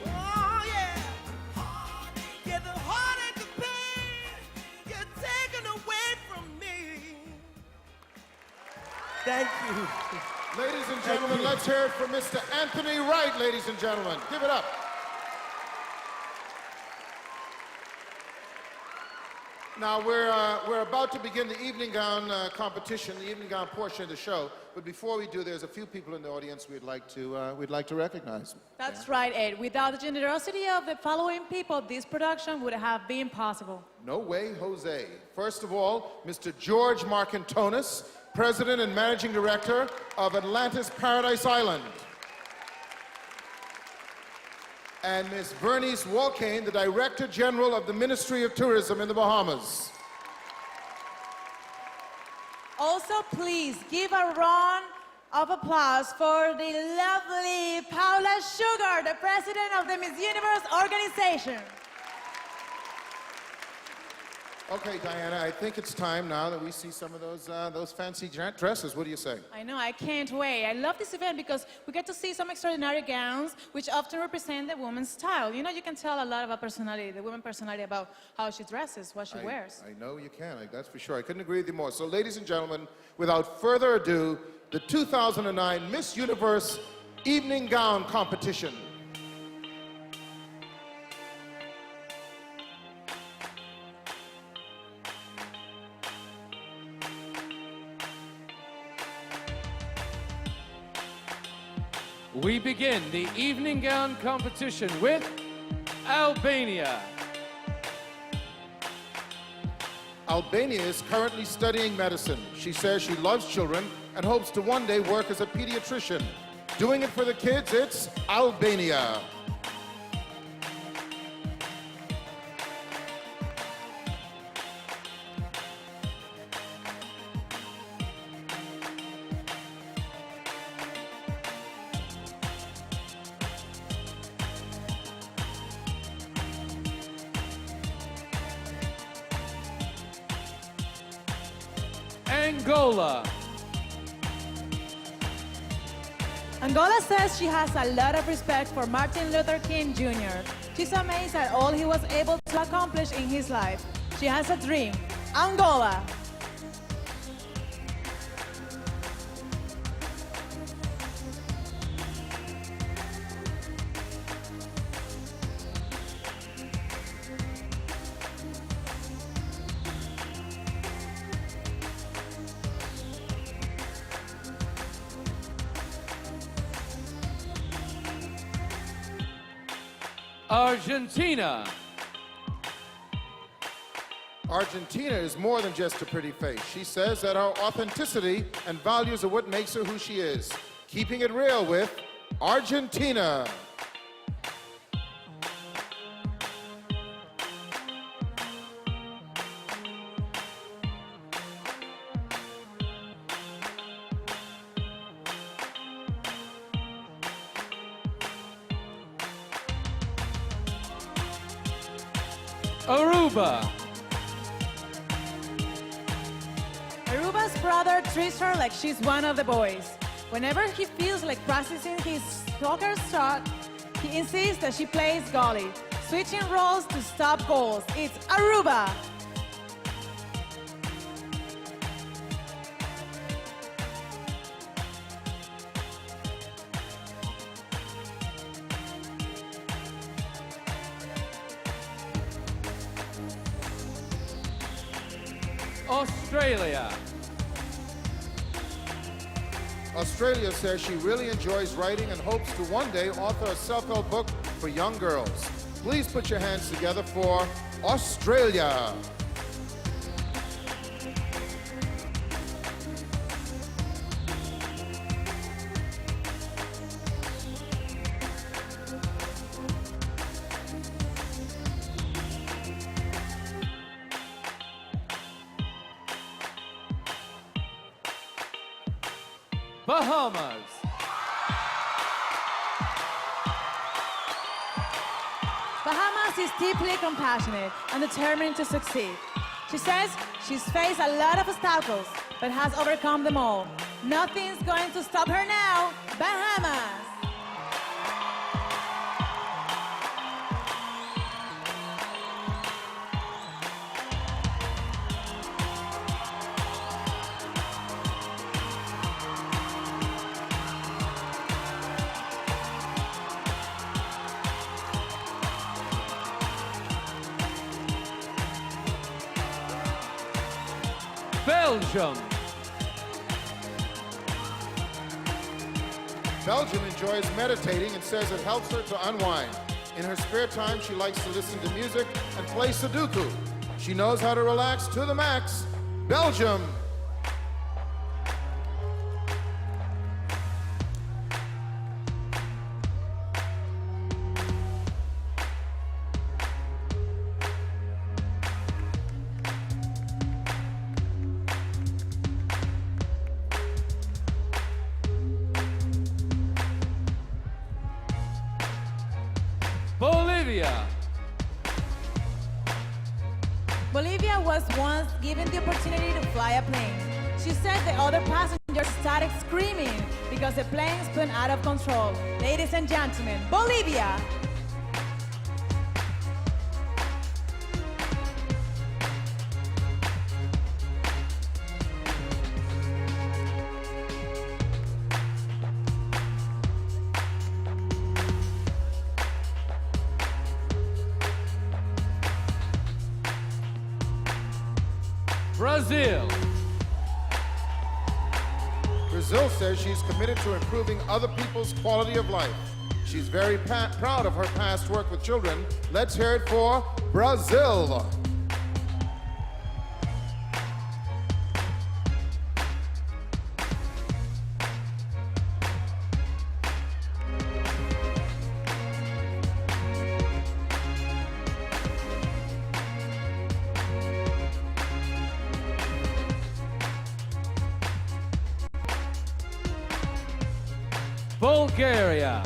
Oh yeah, yeah, the heartache, the pain, you're taken away from me. Thank you.
Ladies and gentlemen, let's hear it for Mr. Anthony Wright, ladies and gentlemen. Give it up. Now, we're about to begin the evening gown competition, the evening gown portion of the show. But before we do, there's a few people in the audience we'd like to recognize.
That's right, Ed. Without the generosity of the following people, this production would have been possible.
No way, Jose. First of all, Mr. George Marcantonis, President and Managing Director of Atlantis Paradise Island. And Ms. Bernice Walkane, the Director General of the Ministry of Tourism in the Bahamas.
Also, please give a round of applause for the lovely Paula Sugar, the President of the Miss Universe organization.
Okay, Diana, I think it's time now that we see some of those fancy dresses. What do you say?
I know, I can't wait. I love this event because we get to see some extraordinary gowns which often represent the woman's style. You know, you can tell a lot about personality, the woman personality, about how she dresses, what she wears.
I know you can, that's for sure. I couldn't agree with you more. So, ladies and gentlemen, without further ado, the 2009 Miss Universe Evening Gown Competition.
We begin the evening gown competition with Albania.
Albania is currently studying medicine. She says she loves children and hopes to one day work as a pediatrician. Doing it for the kids, it's Albania.
Angola.
Angola says she has a lot of respect for Martin Luther King Jr. She's amazed at all he was able to accomplish in his life. She has a dream. Angola.
Argentina.
Argentina is more than just a pretty face. She says that her authenticity and values are what makes her who she is. Keeping it real with Argentina.
Aruba.
Aruba's brother treats her like she's one of the boys. Whenever he feels like practicing his soccer shot, he insists that she plays goalie, switching roles to stop goals. It's Aruba.
Australia.
Australia says she really enjoys writing and hopes to one day author a self-help book for young girls. Please put your hands together for Australia.
Bahamas.
Bahamas is deeply compassionate and determined to succeed. She says she's faced a lot of obstacles, but has overcome them all. Nothing's going to stop her now. Bahamas!
Belgium.
Belgium enjoys meditating and says it helps her to unwind. In her spare time, she likes to listen to music and play Sudoku. She knows how to relax to the max. Belgium.
Bolivia.
Bolivia was once given the opportunity to fly a plane. She said the other passengers started screaming because the plane spun out of control. Ladies and gentlemen, Bolivia!
Brazil.
Brazil says she's committed to improving other people's quality of life. She's very proud of her past work with children. Let's hear it for Brazil.
Bulgaria.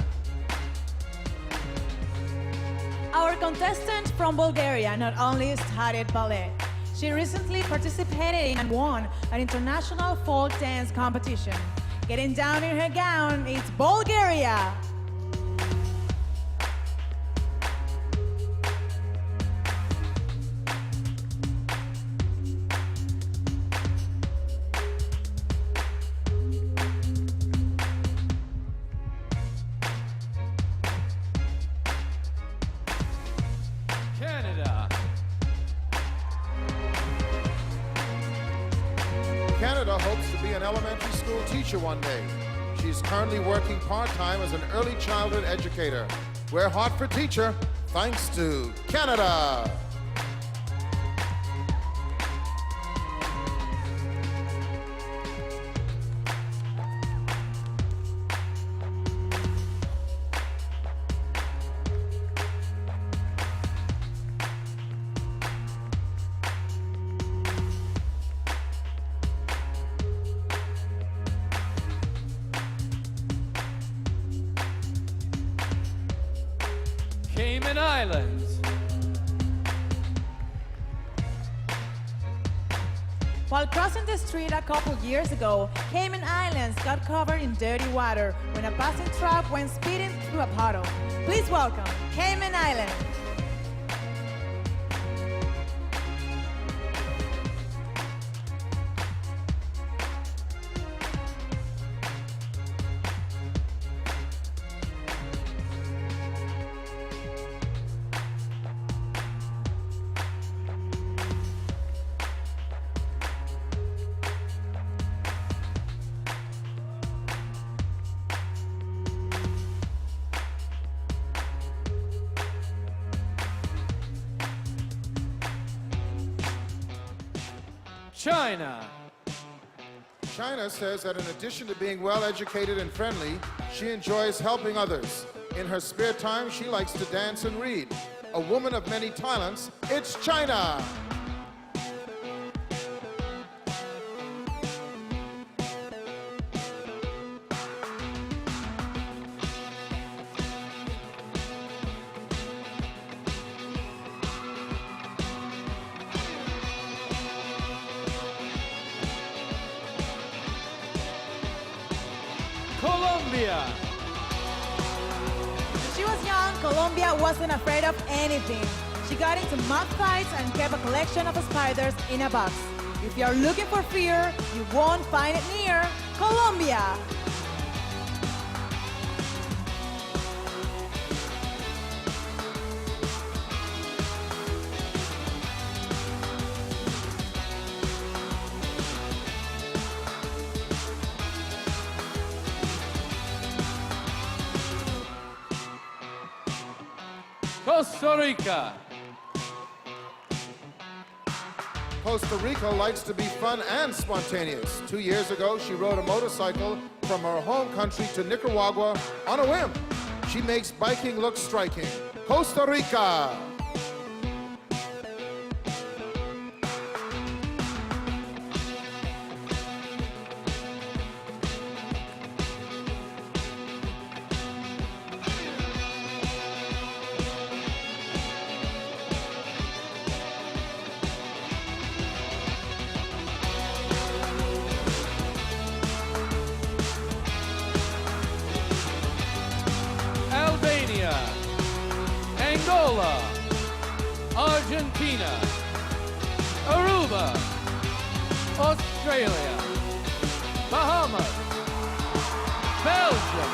Our contestant from Bulgaria not only studied ballet, she recently participated in and won an international folk dance competition. Getting down in her gown, it's Bulgaria!
Canada.
Canada hopes to be an elementary school teacher one day. She's currently working part-time as an early childhood educator. We're hot for teacher, thanks to Canada.
Cayman Islands.
While crossing the street a couple years ago, Cayman Islands got covered in dirty water when a passing truck went speeding through a puddle. Please welcome Cayman Islands.
China.
China says that in addition to being well-educated and friendly, she enjoys helping others. In her spare time, she likes to dance and read. A woman of many talents, it's China.
Colombia.
When she was young, Colombia wasn't afraid of anything. She got into mock fights and kept a collection of spiders in a box. If you're looking for fear, you won't find it near Colombia.
Costa Rica.
Costa Rica likes to be fun and spontaneous. 2 years ago, she rode a motorcycle from her home country to Nicaragua on a whim. She makes biking look striking. Costa Rica.
Albania, Angola, Argentina, Aruba, Australia, Bahamas, Belgium,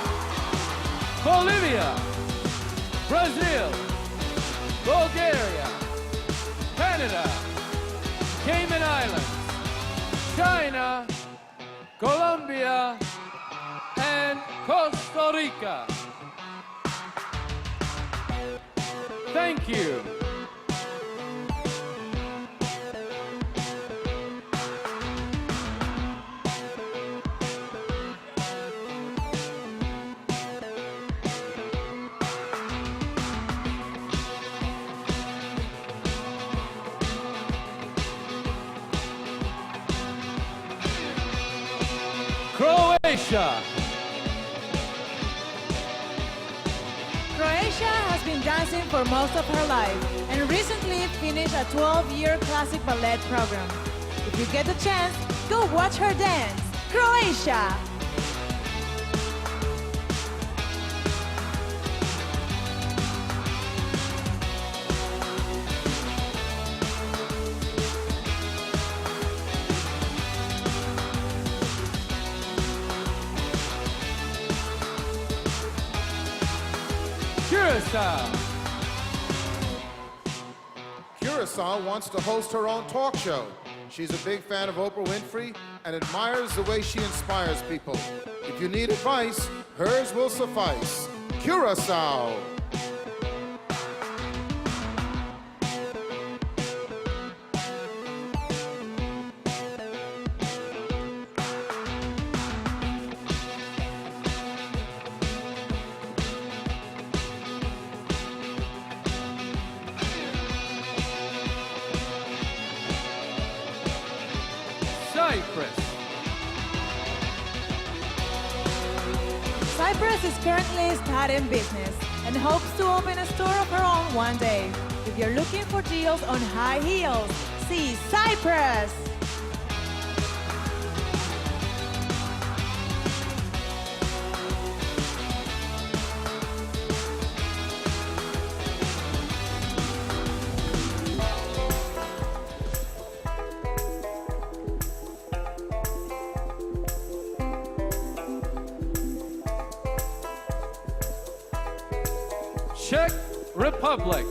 Bolivia, Brazil, Bulgaria, Canada, Cayman Islands, China, Colombia, and Costa Rica. Thank you. Croatia.
Croatia has been dancing for most of her life and recently finished a 12-year classic ballet program. If you get the chance, go watch her dance. Croatia!
Curacao.
Curacao wants to host her own talk show. She's a big fan of Oprah Winfrey and admires the way she inspires people. If you need advice, hers will suffice. Curacao.
Cyprus.
Cyprus is currently starting business and hopes to open a store of her own one day. If you're looking for deals on high heels, see Cyprus!
Czech Republic.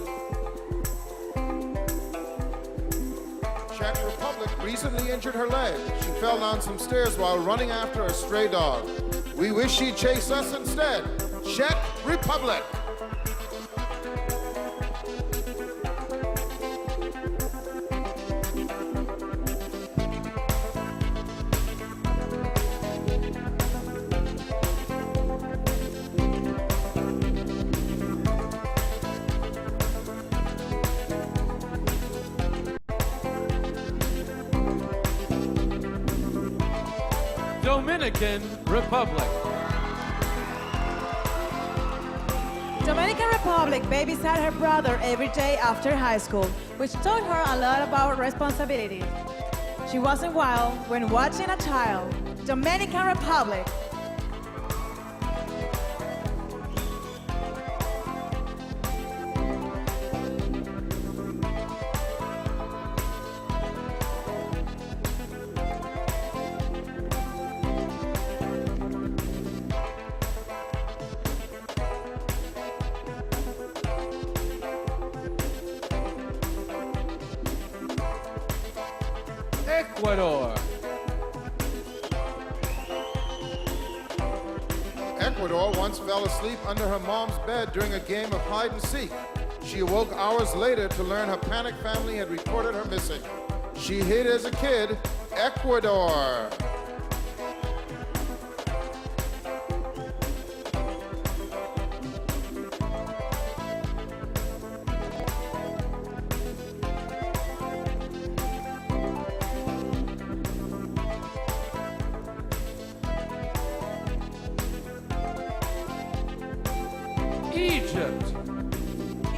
Czech Republic recently injured her leg. She fell down some stairs while running after a stray dog. We wish she'd chase us instead. Czech Republic.
Dominican Republic.
Dominican Republic babysat her brother every day after high school, which taught her a lot about responsibility. She wasn't wild when watching a child. Dominican Republic.
Ecuador.
Ecuador once fell asleep under her mom's bed during a game of hide and seek. She awoke hours later to learn her panicked family had reported her missing. She hid as a kid, Ecuador.
Egypt.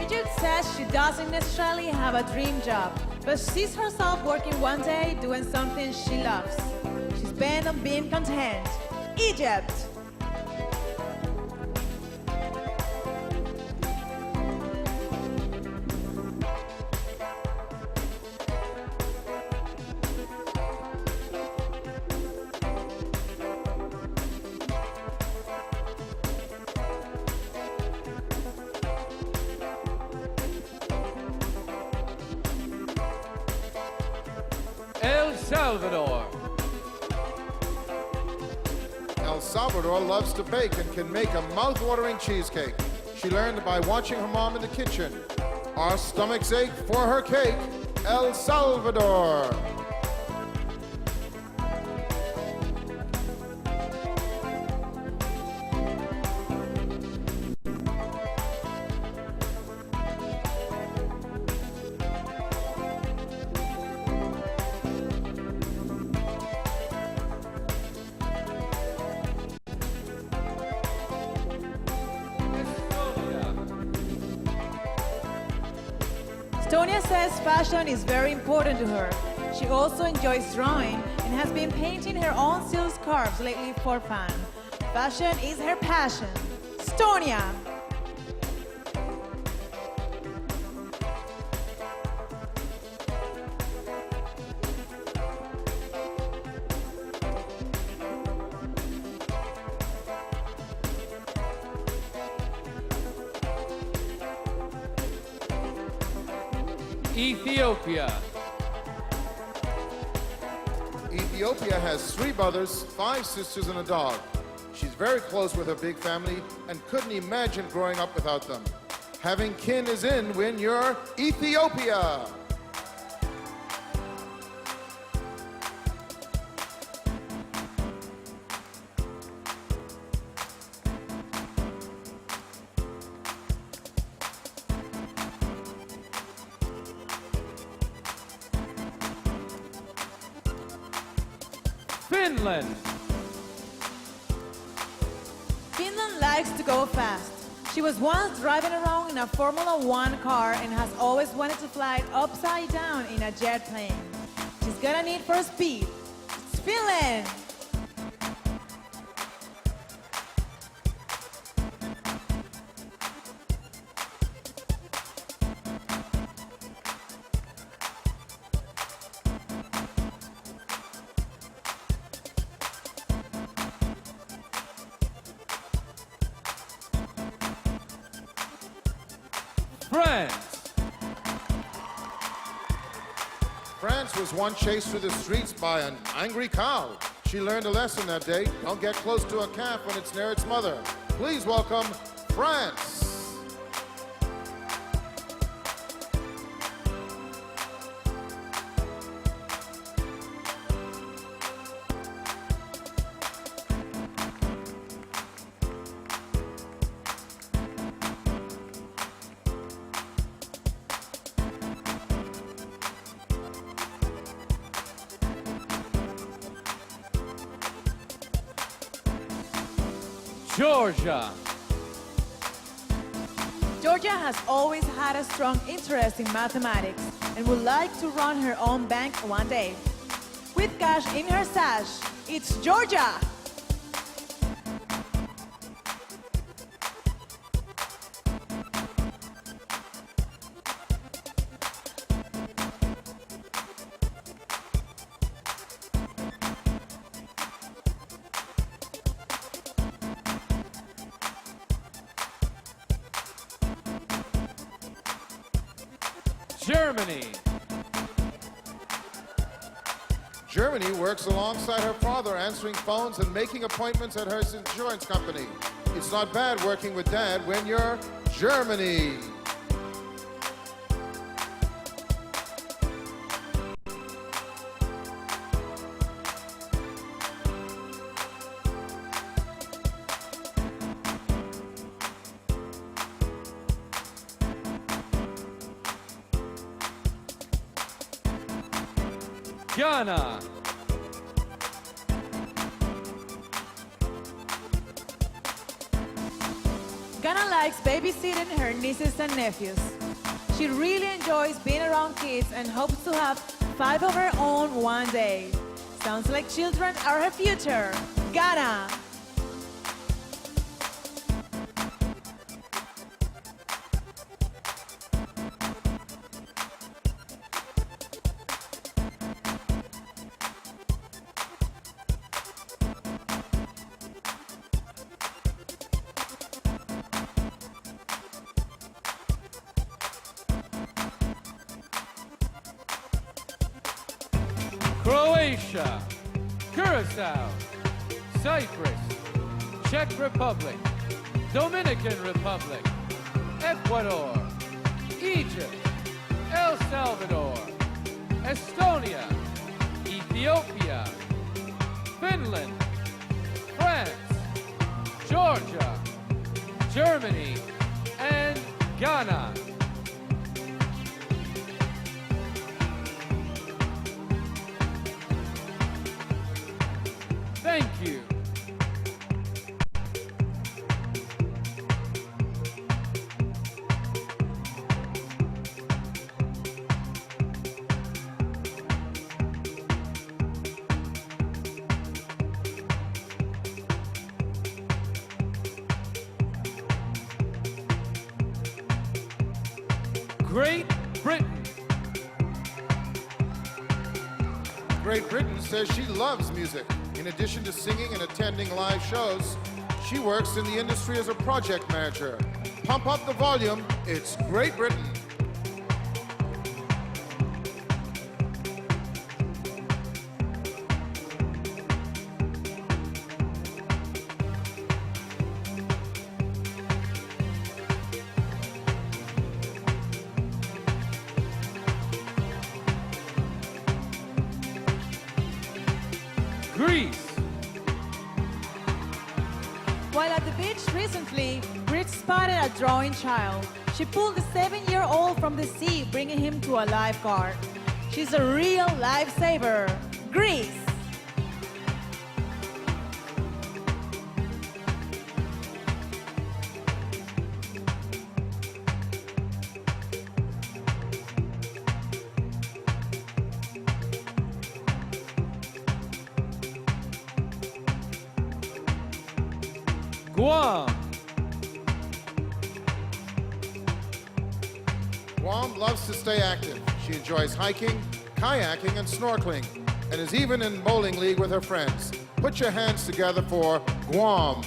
Egypt says she doesn't necessarily have a dream job, but sees herself working one day doing something she loves. She's bent on being content. Egypt.
El Salvador.
El Salvador loves to bake and can make a mouth-watering cheesecake. She learned by watching her mom in the kitchen. Our stomachs ache for her cake, El Salvador.
Estonia says fashion is very important to her. She also enjoys drawing and has been painting her own silk scarves lately for fun. Fashion is her passion. Estonia.
Ethiopia.
Ethiopia has 3 brothers, 5 sisters, and a dog. She's very close with her big family and couldn't imagine growing up without them. Having kin is in when you're Ethiopia.
Finland.
Finland likes to go fast. She was once driving around in a Formula One car and has always wanted to fly upside down in a jet plane. She's got a need for speed. It's Finland!
France.
France was once chased through the streets by an angry cow. She learned a lesson that day. Don't get close to a calf when it's near its mother. Please welcome France.
Georgia.
Georgia has always had a strong interest in mathematics and would like to run her own bank one day. With cash in her sash, it's Georgia!
Germany.
Germany works alongside her father, answering phones and making appointments at her insurance company. It's not bad working with Dad when you're Germany.
Ghana.
Ghana likes babysitting her nieces and nephews. She really enjoys being around kids and hopes to have 5 of her own one day. Sounds like children are her future. Ghana!
Croatia, Curacao, Cyprus, Czech Republic, Dominican Republic, Ecuador, Egypt, El Salvador, Estonia, Ethiopia, Finland, France, Georgia, Germany, and Ghana. Thank you. Great Britain.
Great Britain says she loves music. In addition to singing and attending live shows, she works in the industry as a project manager. Pump up the volume, it's Great Britain.
Greece.
While at the beach recently, Brit spotted a drowning child. She pulled the 7-year-old from the sea, bringing him to a lifeguard. She's a real lifesaver. Greece.
Guam.
Guam loves to stay active. She enjoys hiking, kayaking, and snorkeling, and is even in bowling league with her friends. Put your hands together for Guam.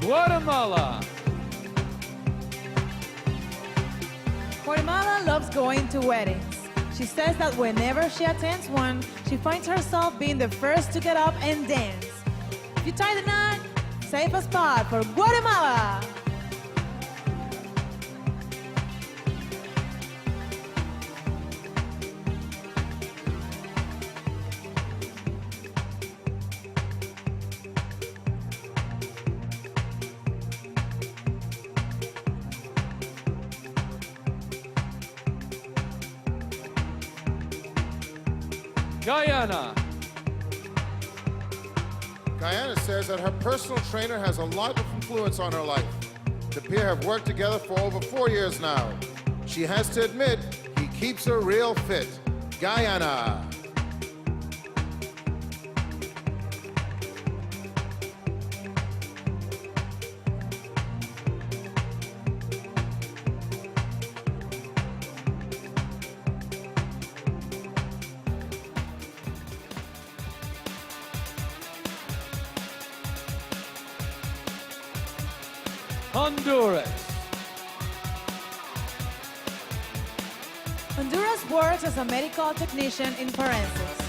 Guatemala.
Guatemala loves going to weddings. She says that whenever she attends one, she finds herself being the first to get up and dance. If you tie the knot, save a spot for Guatemala.
Guyana.
Guyana says that her personal trainer has a lot of influence on her life. The pair have worked together for over 4 years now. She has to admit, he keeps her real fit. Guyana.
Honduras.
Honduras works as a medical technician in forensics.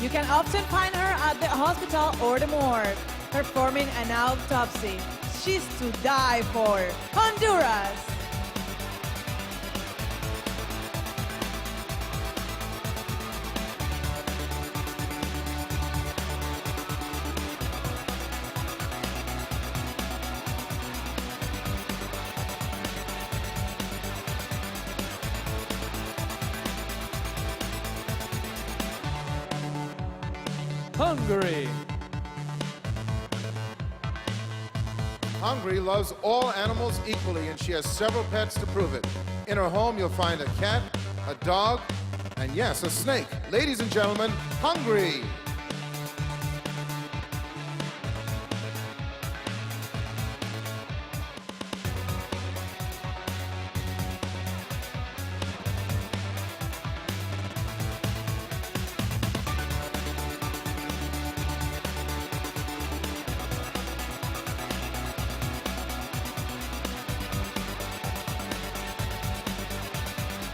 You can often find her at the hospital or the morgue, performing an autopsy. She's to die for. Honduras!
Hungary.
Hungary loves all animals equally, and she has several pets to prove it. In her home, you'll find a cat, a dog, and yes, a snake. Ladies and gentlemen, Hungary.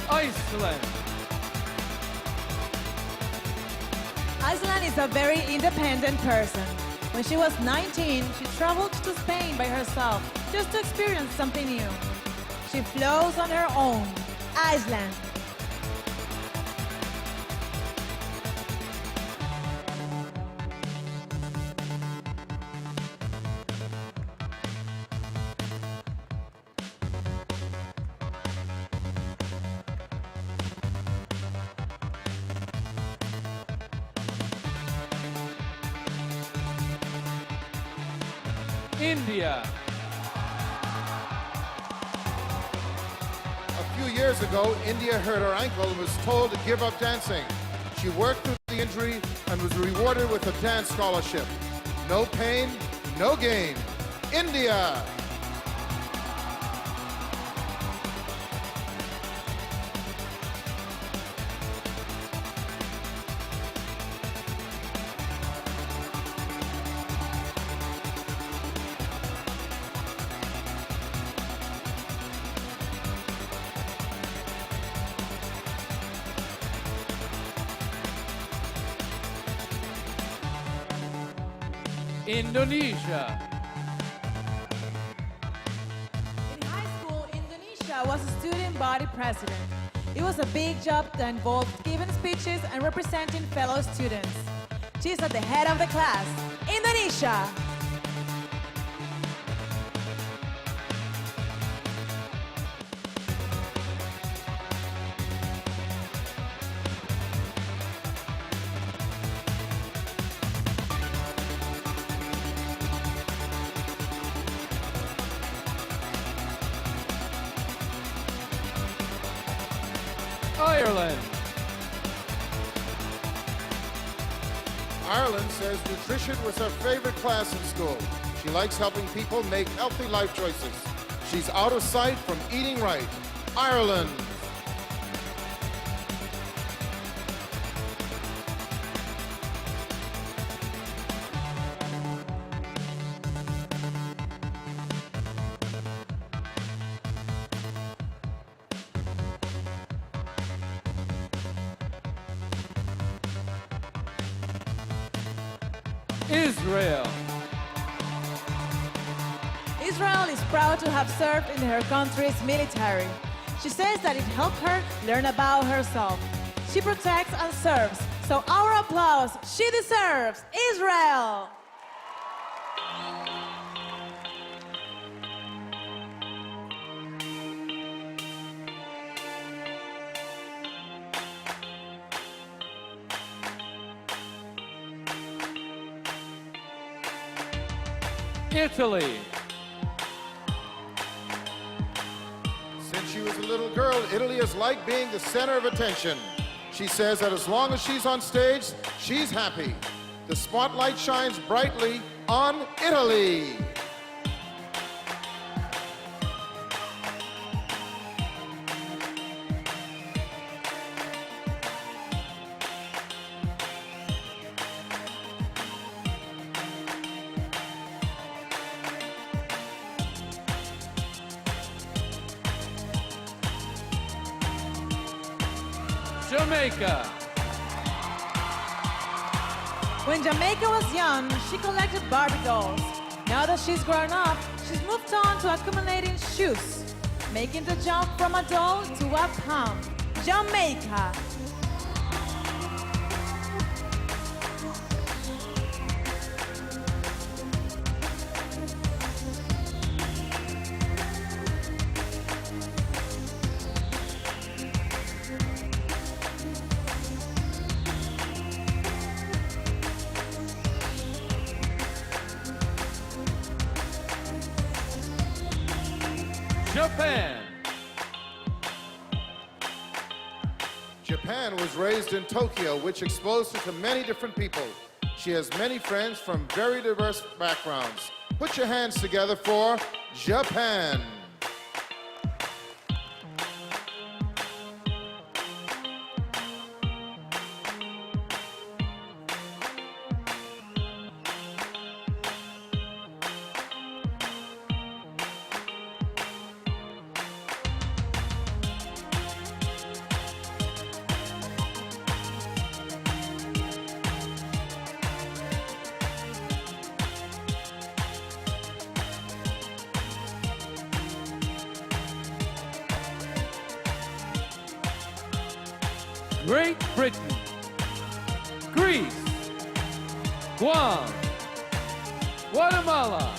Iceland.
Iceland is a very independent person. When she was 19, she traveled to Spain by herself just to experience something new. She flows on her own. Iceland.
India.
A few years ago, India hurt her ankle and was told to give up dancing. She worked through the injury and was rewarded with a dance scholarship. No pain, no gain. India.
Indonesia.
In high school, Indonesia was a student body president. It was a big job that involved giving speeches and representing fellow students. She's at the head of the class. Indonesia!
Ireland.
Ireland says nutrition was her favorite class in school. She likes helping people make healthy life choices. She's out of sight from eating right. Ireland.
Israel.
Israel is proud to have served in her country's military. She says that it helped her learn about herself. She protects and serves, so our applause she deserves. Israel!
Italy.
Since she was a little girl, Italy has liked being the center of attention. She says that as long as she's on stage, she's happy. The spotlight shines brightly on Italy.
Jamaica.
When Jamaica was young, she collected Barbie dolls. Now that she's grown up, she's moved on to accumulating shoes, making the jump from a doll to a pound. Jamaica.
Japan.
Japan was raised in Tokyo, which exposed her to many different people. She has many friends from very diverse backgrounds. Put your hands together for Japan.
Great Britain. Greece. Guam. Guatemala.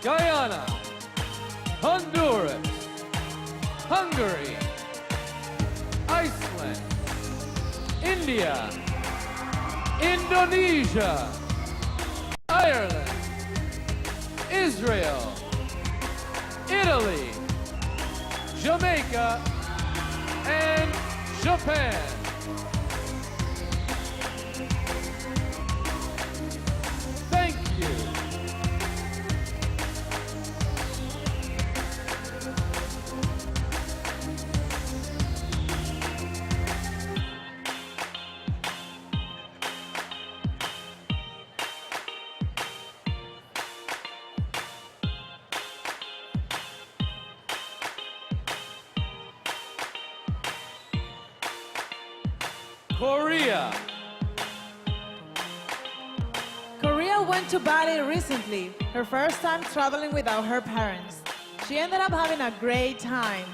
Guyana. Honduras. Hungary. Iceland. India. Indonesia. Ireland. Israel. Italy. Jamaica. And Japan. Thank you. Korea.
Korea went to Bali recently, her first time traveling without her parents. She ended up having a great time.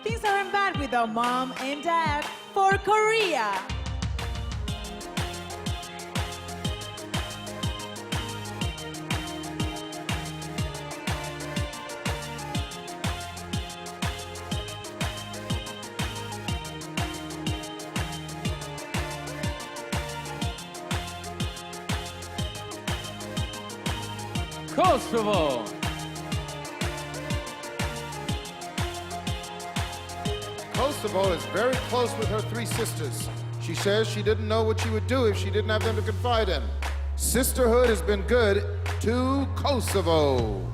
Things aren't bad without mom and dad for Korea.
Kosovo.
Kosovo is very close with her three sisters. She says she didn't know what she would do if she didn't have them to confide in. Sisterhood has been good to Kosovo.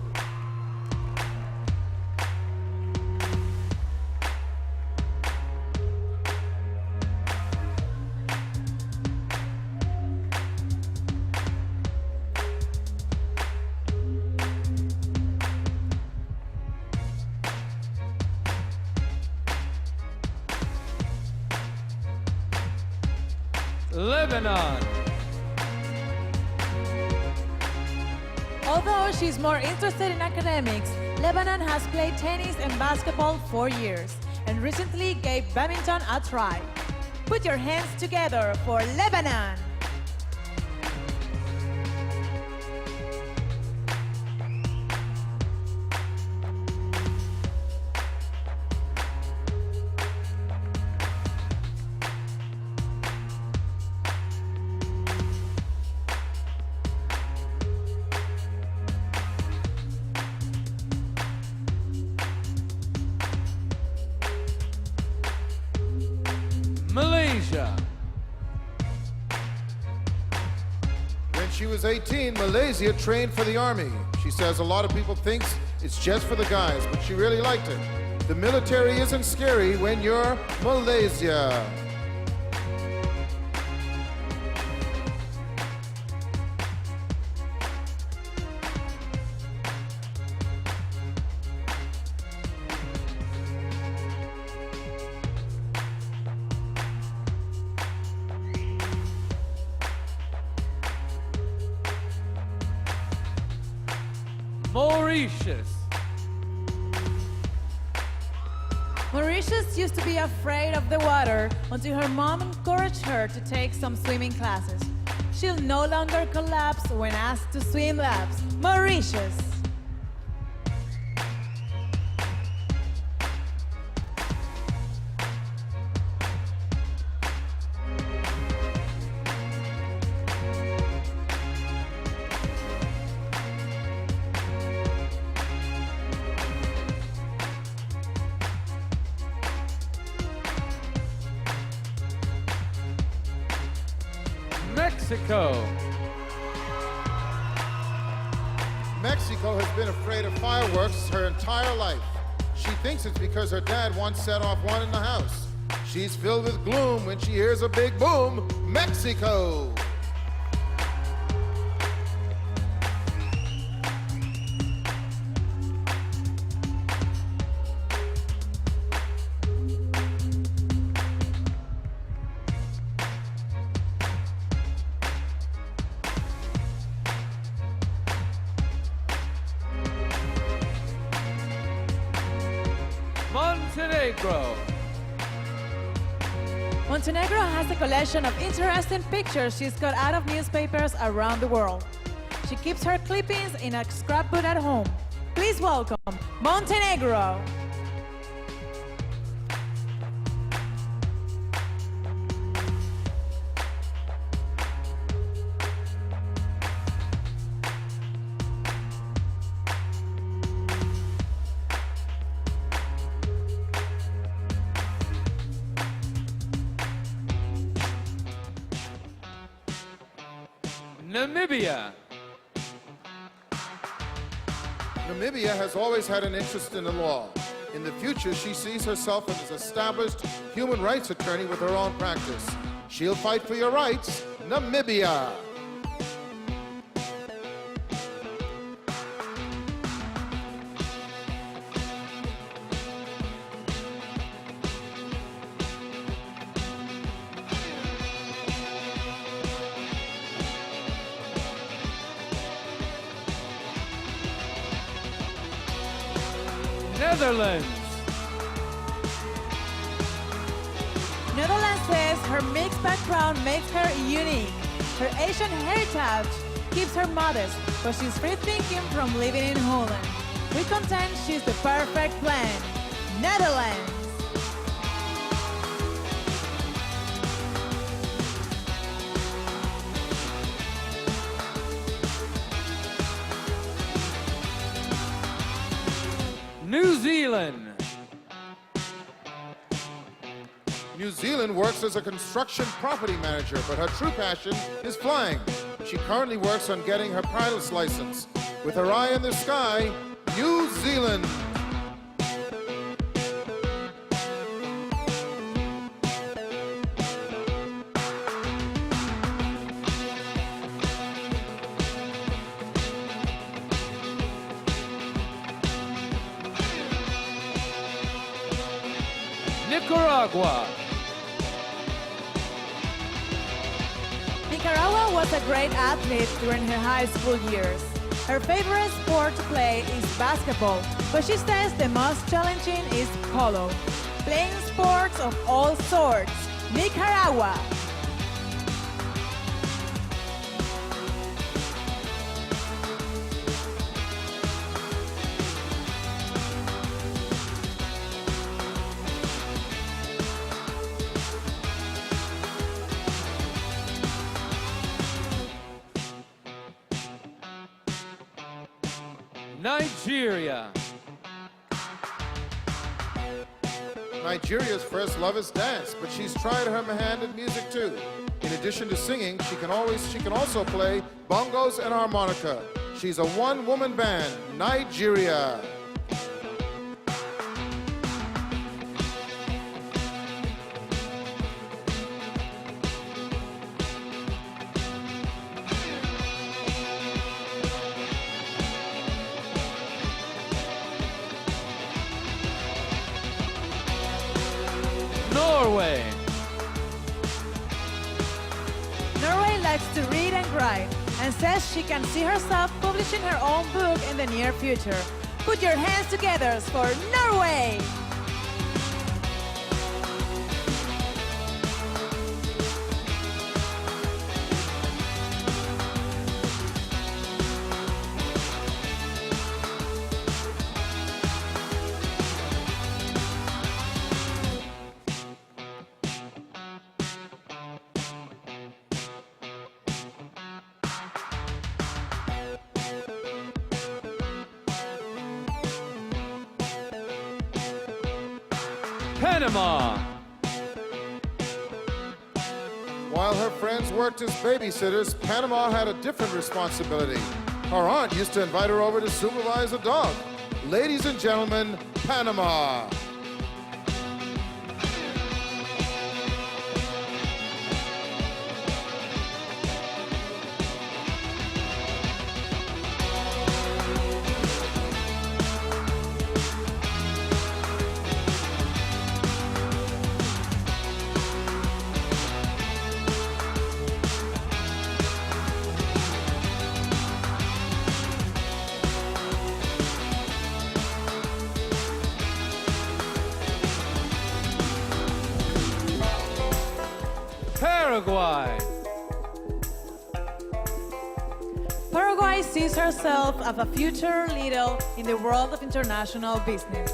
Lebanon.
Although she's more interested in academics, Lebanon has played tennis and basketball for years and recently gave badminton a try. Put your hands together for Lebanon.
she was 18, Malaysia trained for the army. She says a lot of people think it's just for the guys, but she really liked it. The military isn't scary when you're Malaysia.
Mauritius.
Mauritius used to be afraid of the water until her mom encouraged her to take some swimming classes. She'll no longer collapse when asked to swim laps. Mauritius.
Mexico.
Mexico has been afraid of fireworks her entire life. She thinks it's because her dad once set off one in the house. She's filled with gloom when she hears a big boom. Mexico.
Montenegro.
Montenegro has a collection of interesting pictures she's cut out of newspapers around the world. She keeps her clippings in a scrapbook at home. Please welcome Montenegro.
Namibia.
Namibia has always had an interest in the law. In the future, she sees herself as an established human rights attorney with her own practice. She'll fight for your rights. Namibia.
Netherlands.
Netherlands says her mixed background makes her unique. Her Asian heritage keeps her modest, but she's free-thinking from living in Holland. We contend she's the perfect blend. Netherlands.
New Zealand.
New Zealand works as a construction property manager, but her true passion is flying. She currently works on getting her pilot's license. With her eye in the sky, New Zealand.
Nicaragua.
Nicaragua was a great athlete during her high school years. Her favorite sport to play is basketball, but she says the most challenging is polo. Playing sports of all sorts. Nicaragua.
Nigeria.
Nigeria's first love is dance, but she's tried her hand at music too. In addition to singing, she can also play bongos and harmonica. She's a one-woman band, Nigeria.
Norway.
Norway likes to read and write and says she can see herself publishing her own book in the near future. Put your hands together for Norway!
Panama.
While her friends worked as babysitters, Panama had a different responsibility. Her aunt used to invite her over to supervise a dog. Ladies and gentlemen, Panama.
Paraguay.
Paraguay sees herself as a future leader in the world of international business.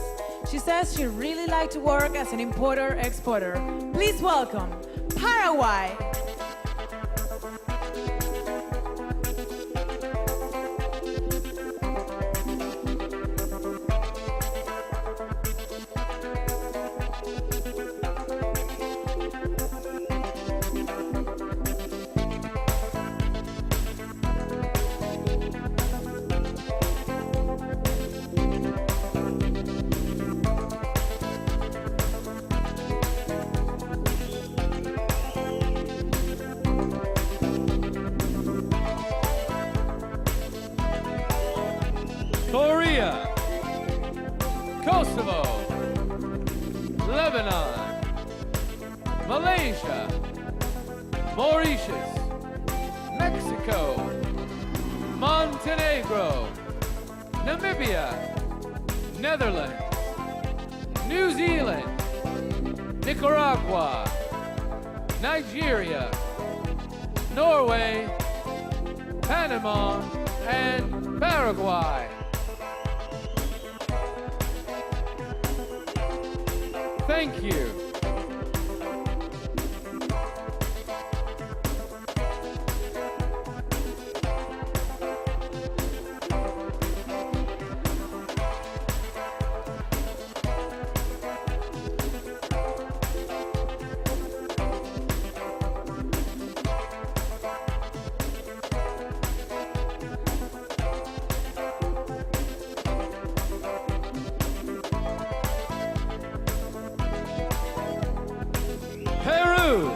She says she'd really like to work as an importer-exporter. Please welcome Paraguay.
Korea. Kosovo. Lebanon. Malaysia. Mauritius. Mexico. Montenegro. Namibia. Netherlands. New Zealand. Nicaragua. Nigeria. Norway. Panama. And Paraguay. Thank you. Peru.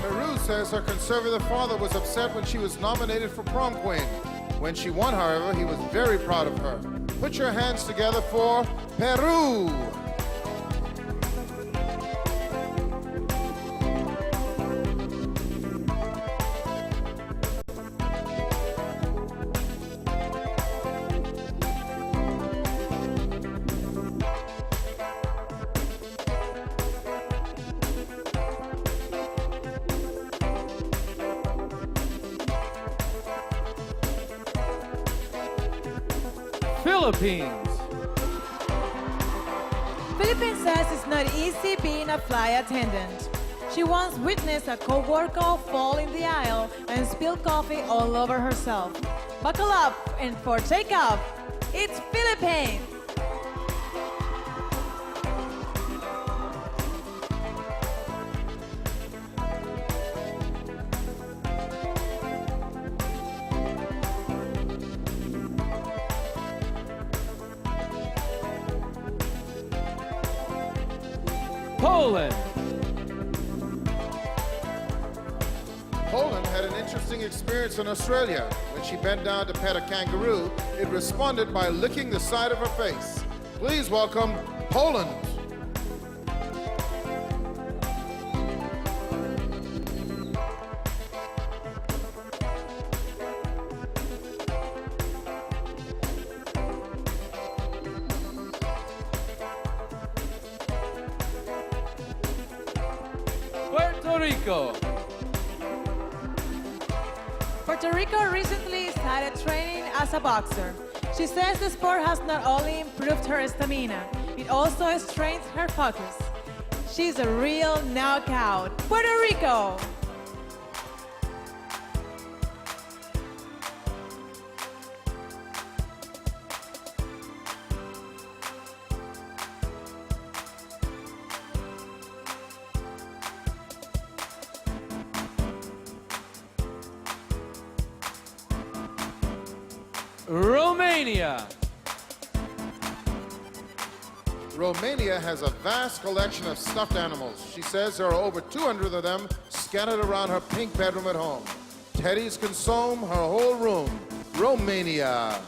Peru says her conservative father was upset when she was nominated for prom queen. When she won, however, he was very proud of her. Put your hands together for Peru.
Philippines.
Philippines says it's not easy being a flight attendant. She once witnessed a co-worker fall in the aisle and spill coffee all over herself. Buckle up and for takeoff, it's Philippines.
Poland.
Poland had an interesting experience in Australia. When she bent down to pet a kangaroo, it responded by licking the side of her face. Please welcome Poland.
Puerto Rico.
Puerto Rico recently started training as a boxer. She says the sport has not only improved her stamina, it also strengthened her focus. She's a real knockout. Puerto Rico!
Romania.
Romania has a vast collection of stuffed animals. She says there are over 200 of them scattered around her pink bedroom at home. Teddies consume her whole room. Romania.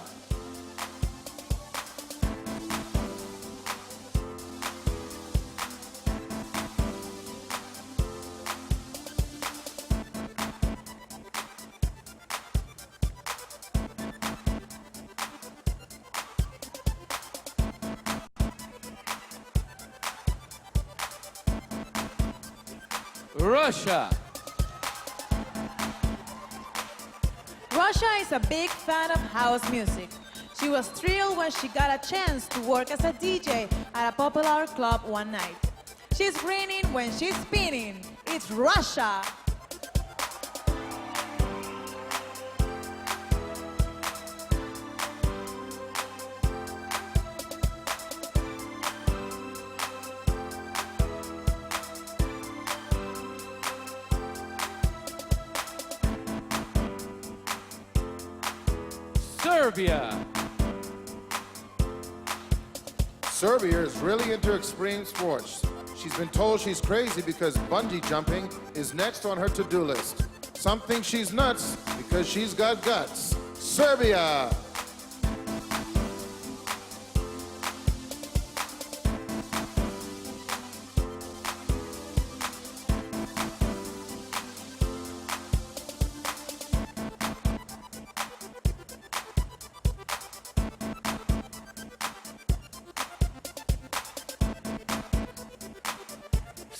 Russia.
Russia is a big fan of house music. She was thrilled when she got a chance to work as a DJ at a popular club one night. She's grinning when she's spinning. It's Russia!
Serbia.
Serbia is really into extreme sports. She's been told she's crazy because bungee jumping is next on her to-do list. Some think she's nuts because she's got guts. Serbia.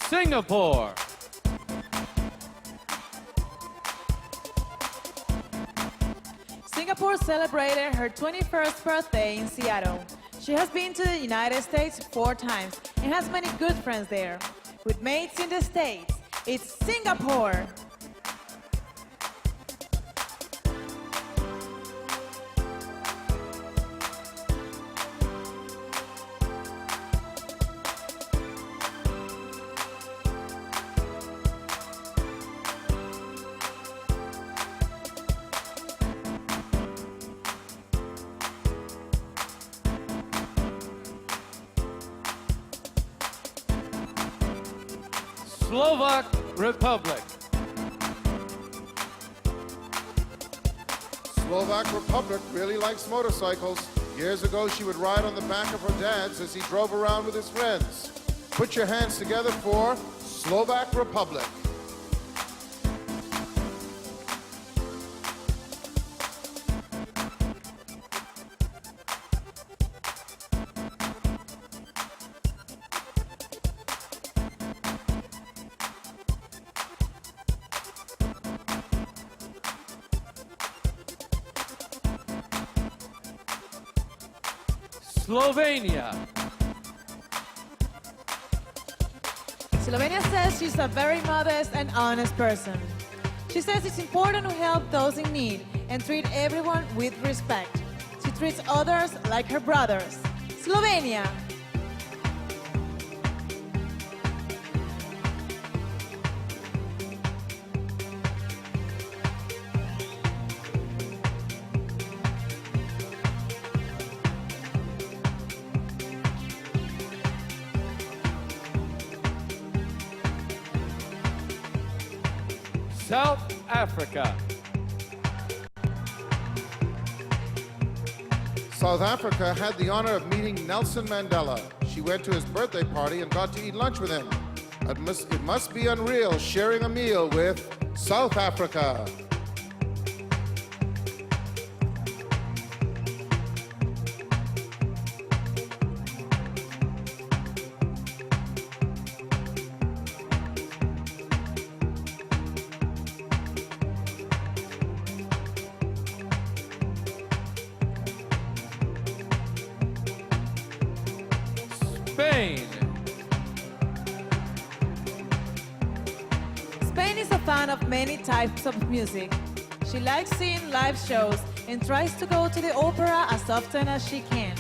Singapore.
Singapore celebrated her 21st birthday in Seattle. She has been to the United States 4 times and has many good friends there. With mates in the States, it's Singapore!
Slovak Republic.
Slovak Republic really likes motorcycles. Years ago, she would ride on the back of her dad's as he drove around with his friends. Put your hands together for Slovak Republic.
Slovenia.
Slovenia says she's a very modest and honest person. She says it's important to help those in need and treat everyone with respect. She treats others like her brothers. Slovenia.
South Africa.
South Africa had the honor of meeting Nelson Mandela. She went to his birthday party and got to eat lunch with him. It must be unreal sharing a meal with South Africa.
Spain.
Spain is a fan of many types of music. She likes seeing live shows and tries to go to the opera as often as she can.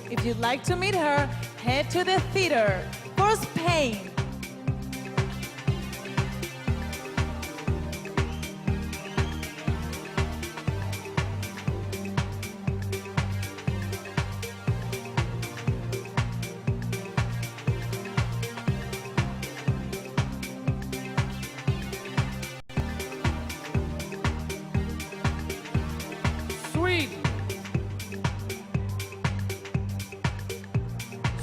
If you'd like to meet her, head to the theater for Spain.
Sweden.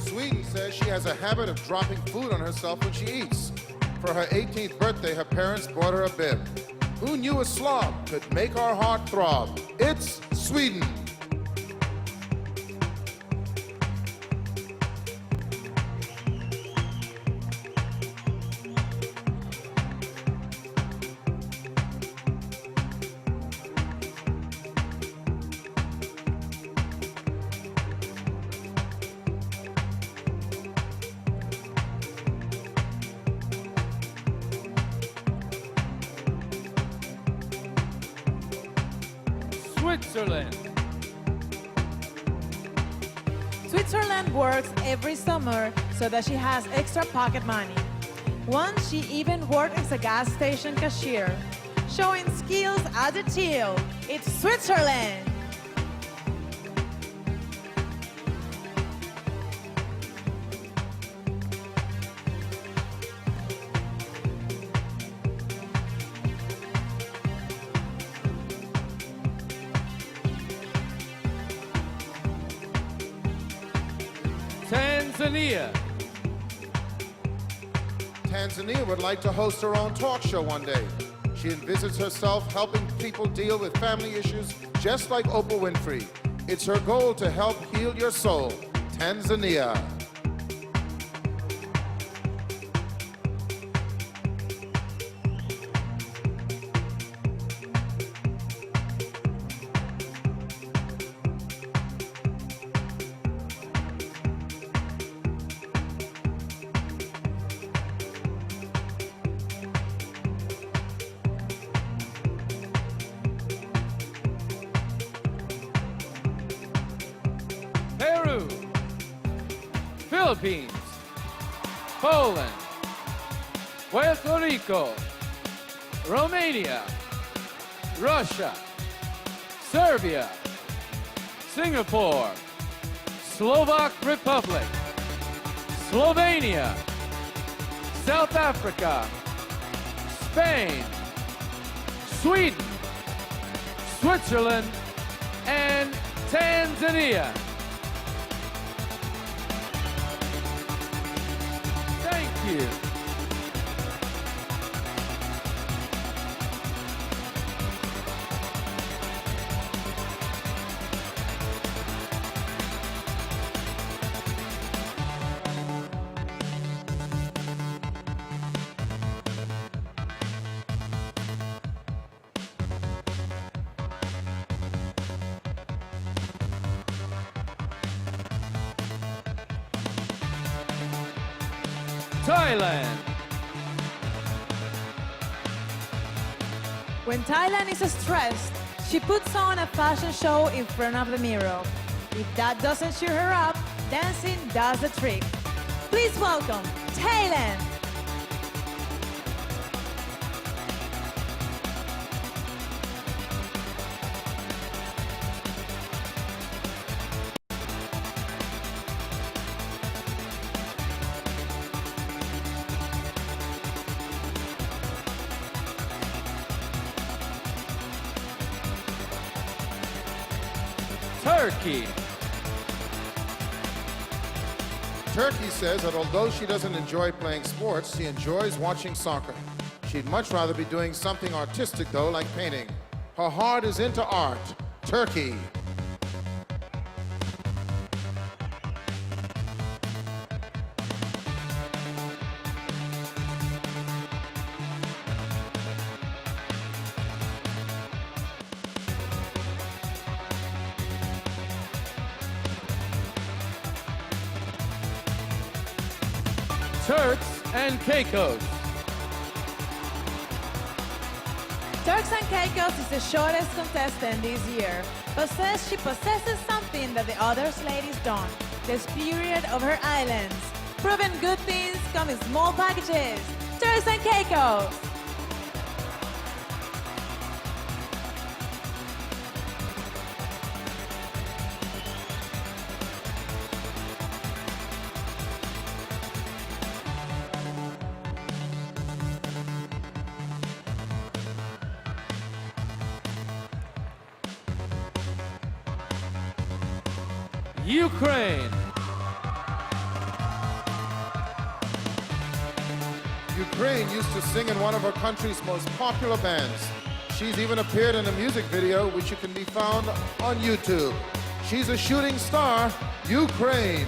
Sweden says she has a habit of dropping food on herself when she eats. For her 18th birthday, her parents bought her a bib. Who knew a slob could make our heart throb? It's Sweden.
Switzerland.
Switzerland works every summer so that she has extra pocket money. Once she even worked as a gas station cashier. Showing skills at the till. It's Switzerland.
Tanzania.
Tanzania would like to host her own talk show one day. She envisaged herself helping people deal with family issues just like Oprah Winfrey. It's her goal to help heal your soul. Tanzania.
Peru. Philippines. Poland. Puerto Rico. Romania. Russia. Serbia. Singapore. Slovak Republic. Slovenia. South Africa. Spain. Sweden. Switzerland. And Tanzania. Thank you. Thailand.
When Thailand is stressed, she puts on a fashion show in front of the mirror. If that doesn't cheer her up, dancing does the trick. Please welcome Thailand.
Turkey.
Turkey says that although she doesn't enjoy playing sports, she enjoys watching soccer. She'd much rather be doing something artistic, though, like painting. Her heart is into art. Turkey.
Turks and Caicos.
Turks and Caicos is the shortest contestant this year, but says she possesses something that the other ladies don't, the spirit of her islands. Proven good things come in small packages. Turks and Caicos.
Ukraine.
Ukraine used to sing in one of her country's most popular bands. She's even appeared in a music video which you can be found on YouTube. She's a shooting star, Ukraine.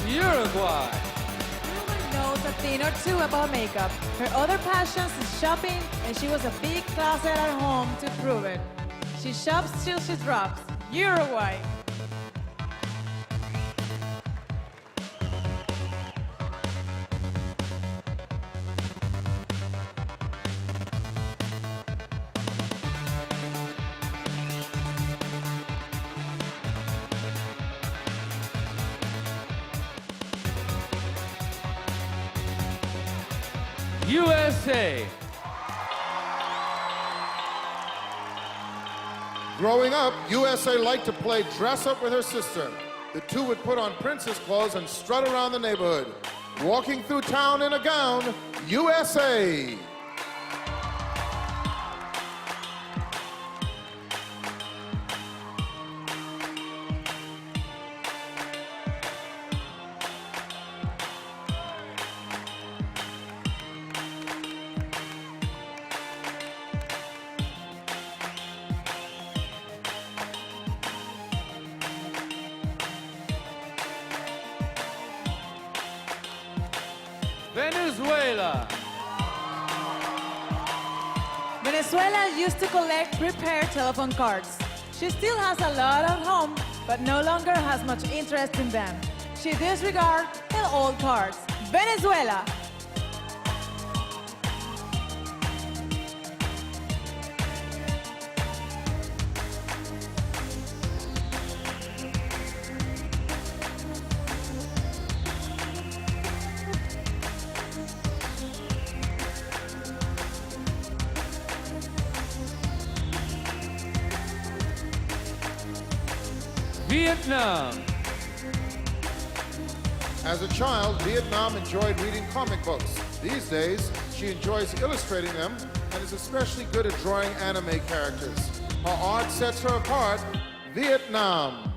Uruguay.
Everyone knows a thing or two about makeup. Her other passions is shopping, and she was a big closet at home to prove it. She shops till she drops. Uruguay.
USA.
Growing up, USA liked to play dress up with her sister. The two would put on princess clothes and strut around the neighborhood. Walking through town in a gown, USA.
Venezuela.
Venezuela used to collect prepaid telephone cards. She still has a lot at home, but no longer has much interest in them. She disregards her old cards. Venezuela.
Vietnam.
As a child, Vietnam enjoyed reading comic books. These days, she enjoys illustrating them and is especially good at drawing anime characters. Her art sets her apart. Vietnam.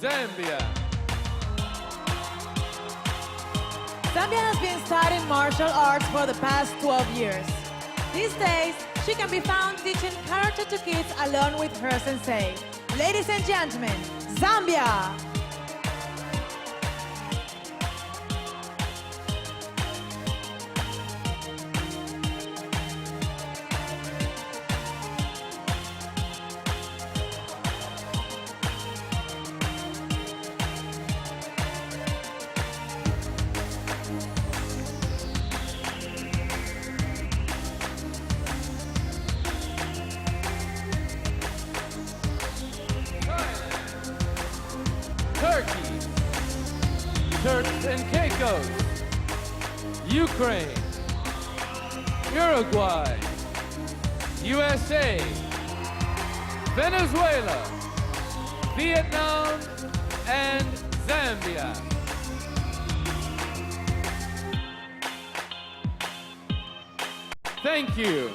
Zambia.
Zambia has been studying martial arts for the past 12 years. These days, she can be found teaching karate to kids along with her sensei. Ladies and gentlemen, Zambia!
Turks and Caicos, Ukraine, Uruguay, USA, Venezuela, Vietnam, and Zambia. Thank you.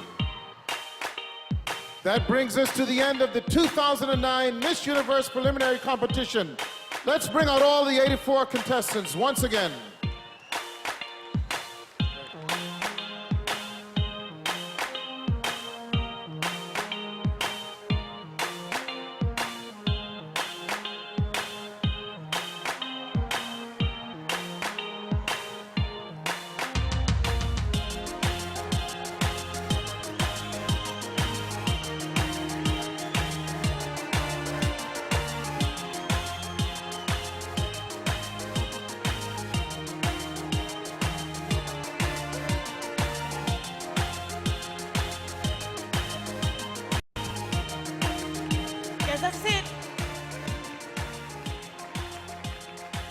That brings us to the end of the 2009 Miss Universe preliminary competition. Let's bring out all the 84 contestants once again.
Yes, that's it.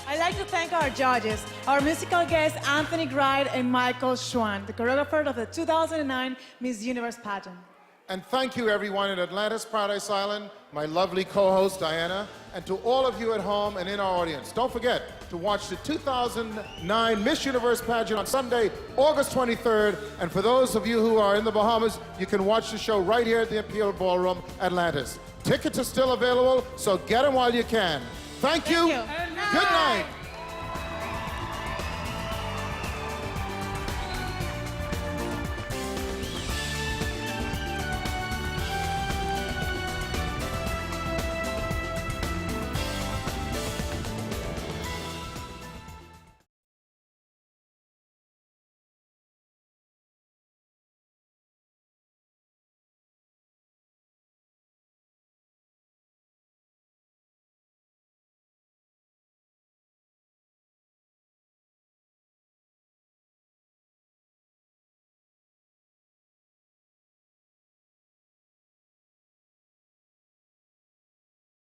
I'd like to thank our judges, our musical guests, Anthony Gride and Michael Schwann, the choreographer of the 2009 Miss Universe pageant.
And thank you, everyone in Atlantis, Paradise Island, my lovely co-host, Diana, and to all of you at home and in our audience. Don't forget to watch the 2009 Miss Universe pageant on Sunday, August 23rd. And for those of you who are in the Bahamas, you can watch the show right here at the Imperial Ballroom, Atlantis. Tickets are still available, so get them while you can. Thank you.
you.
Good night.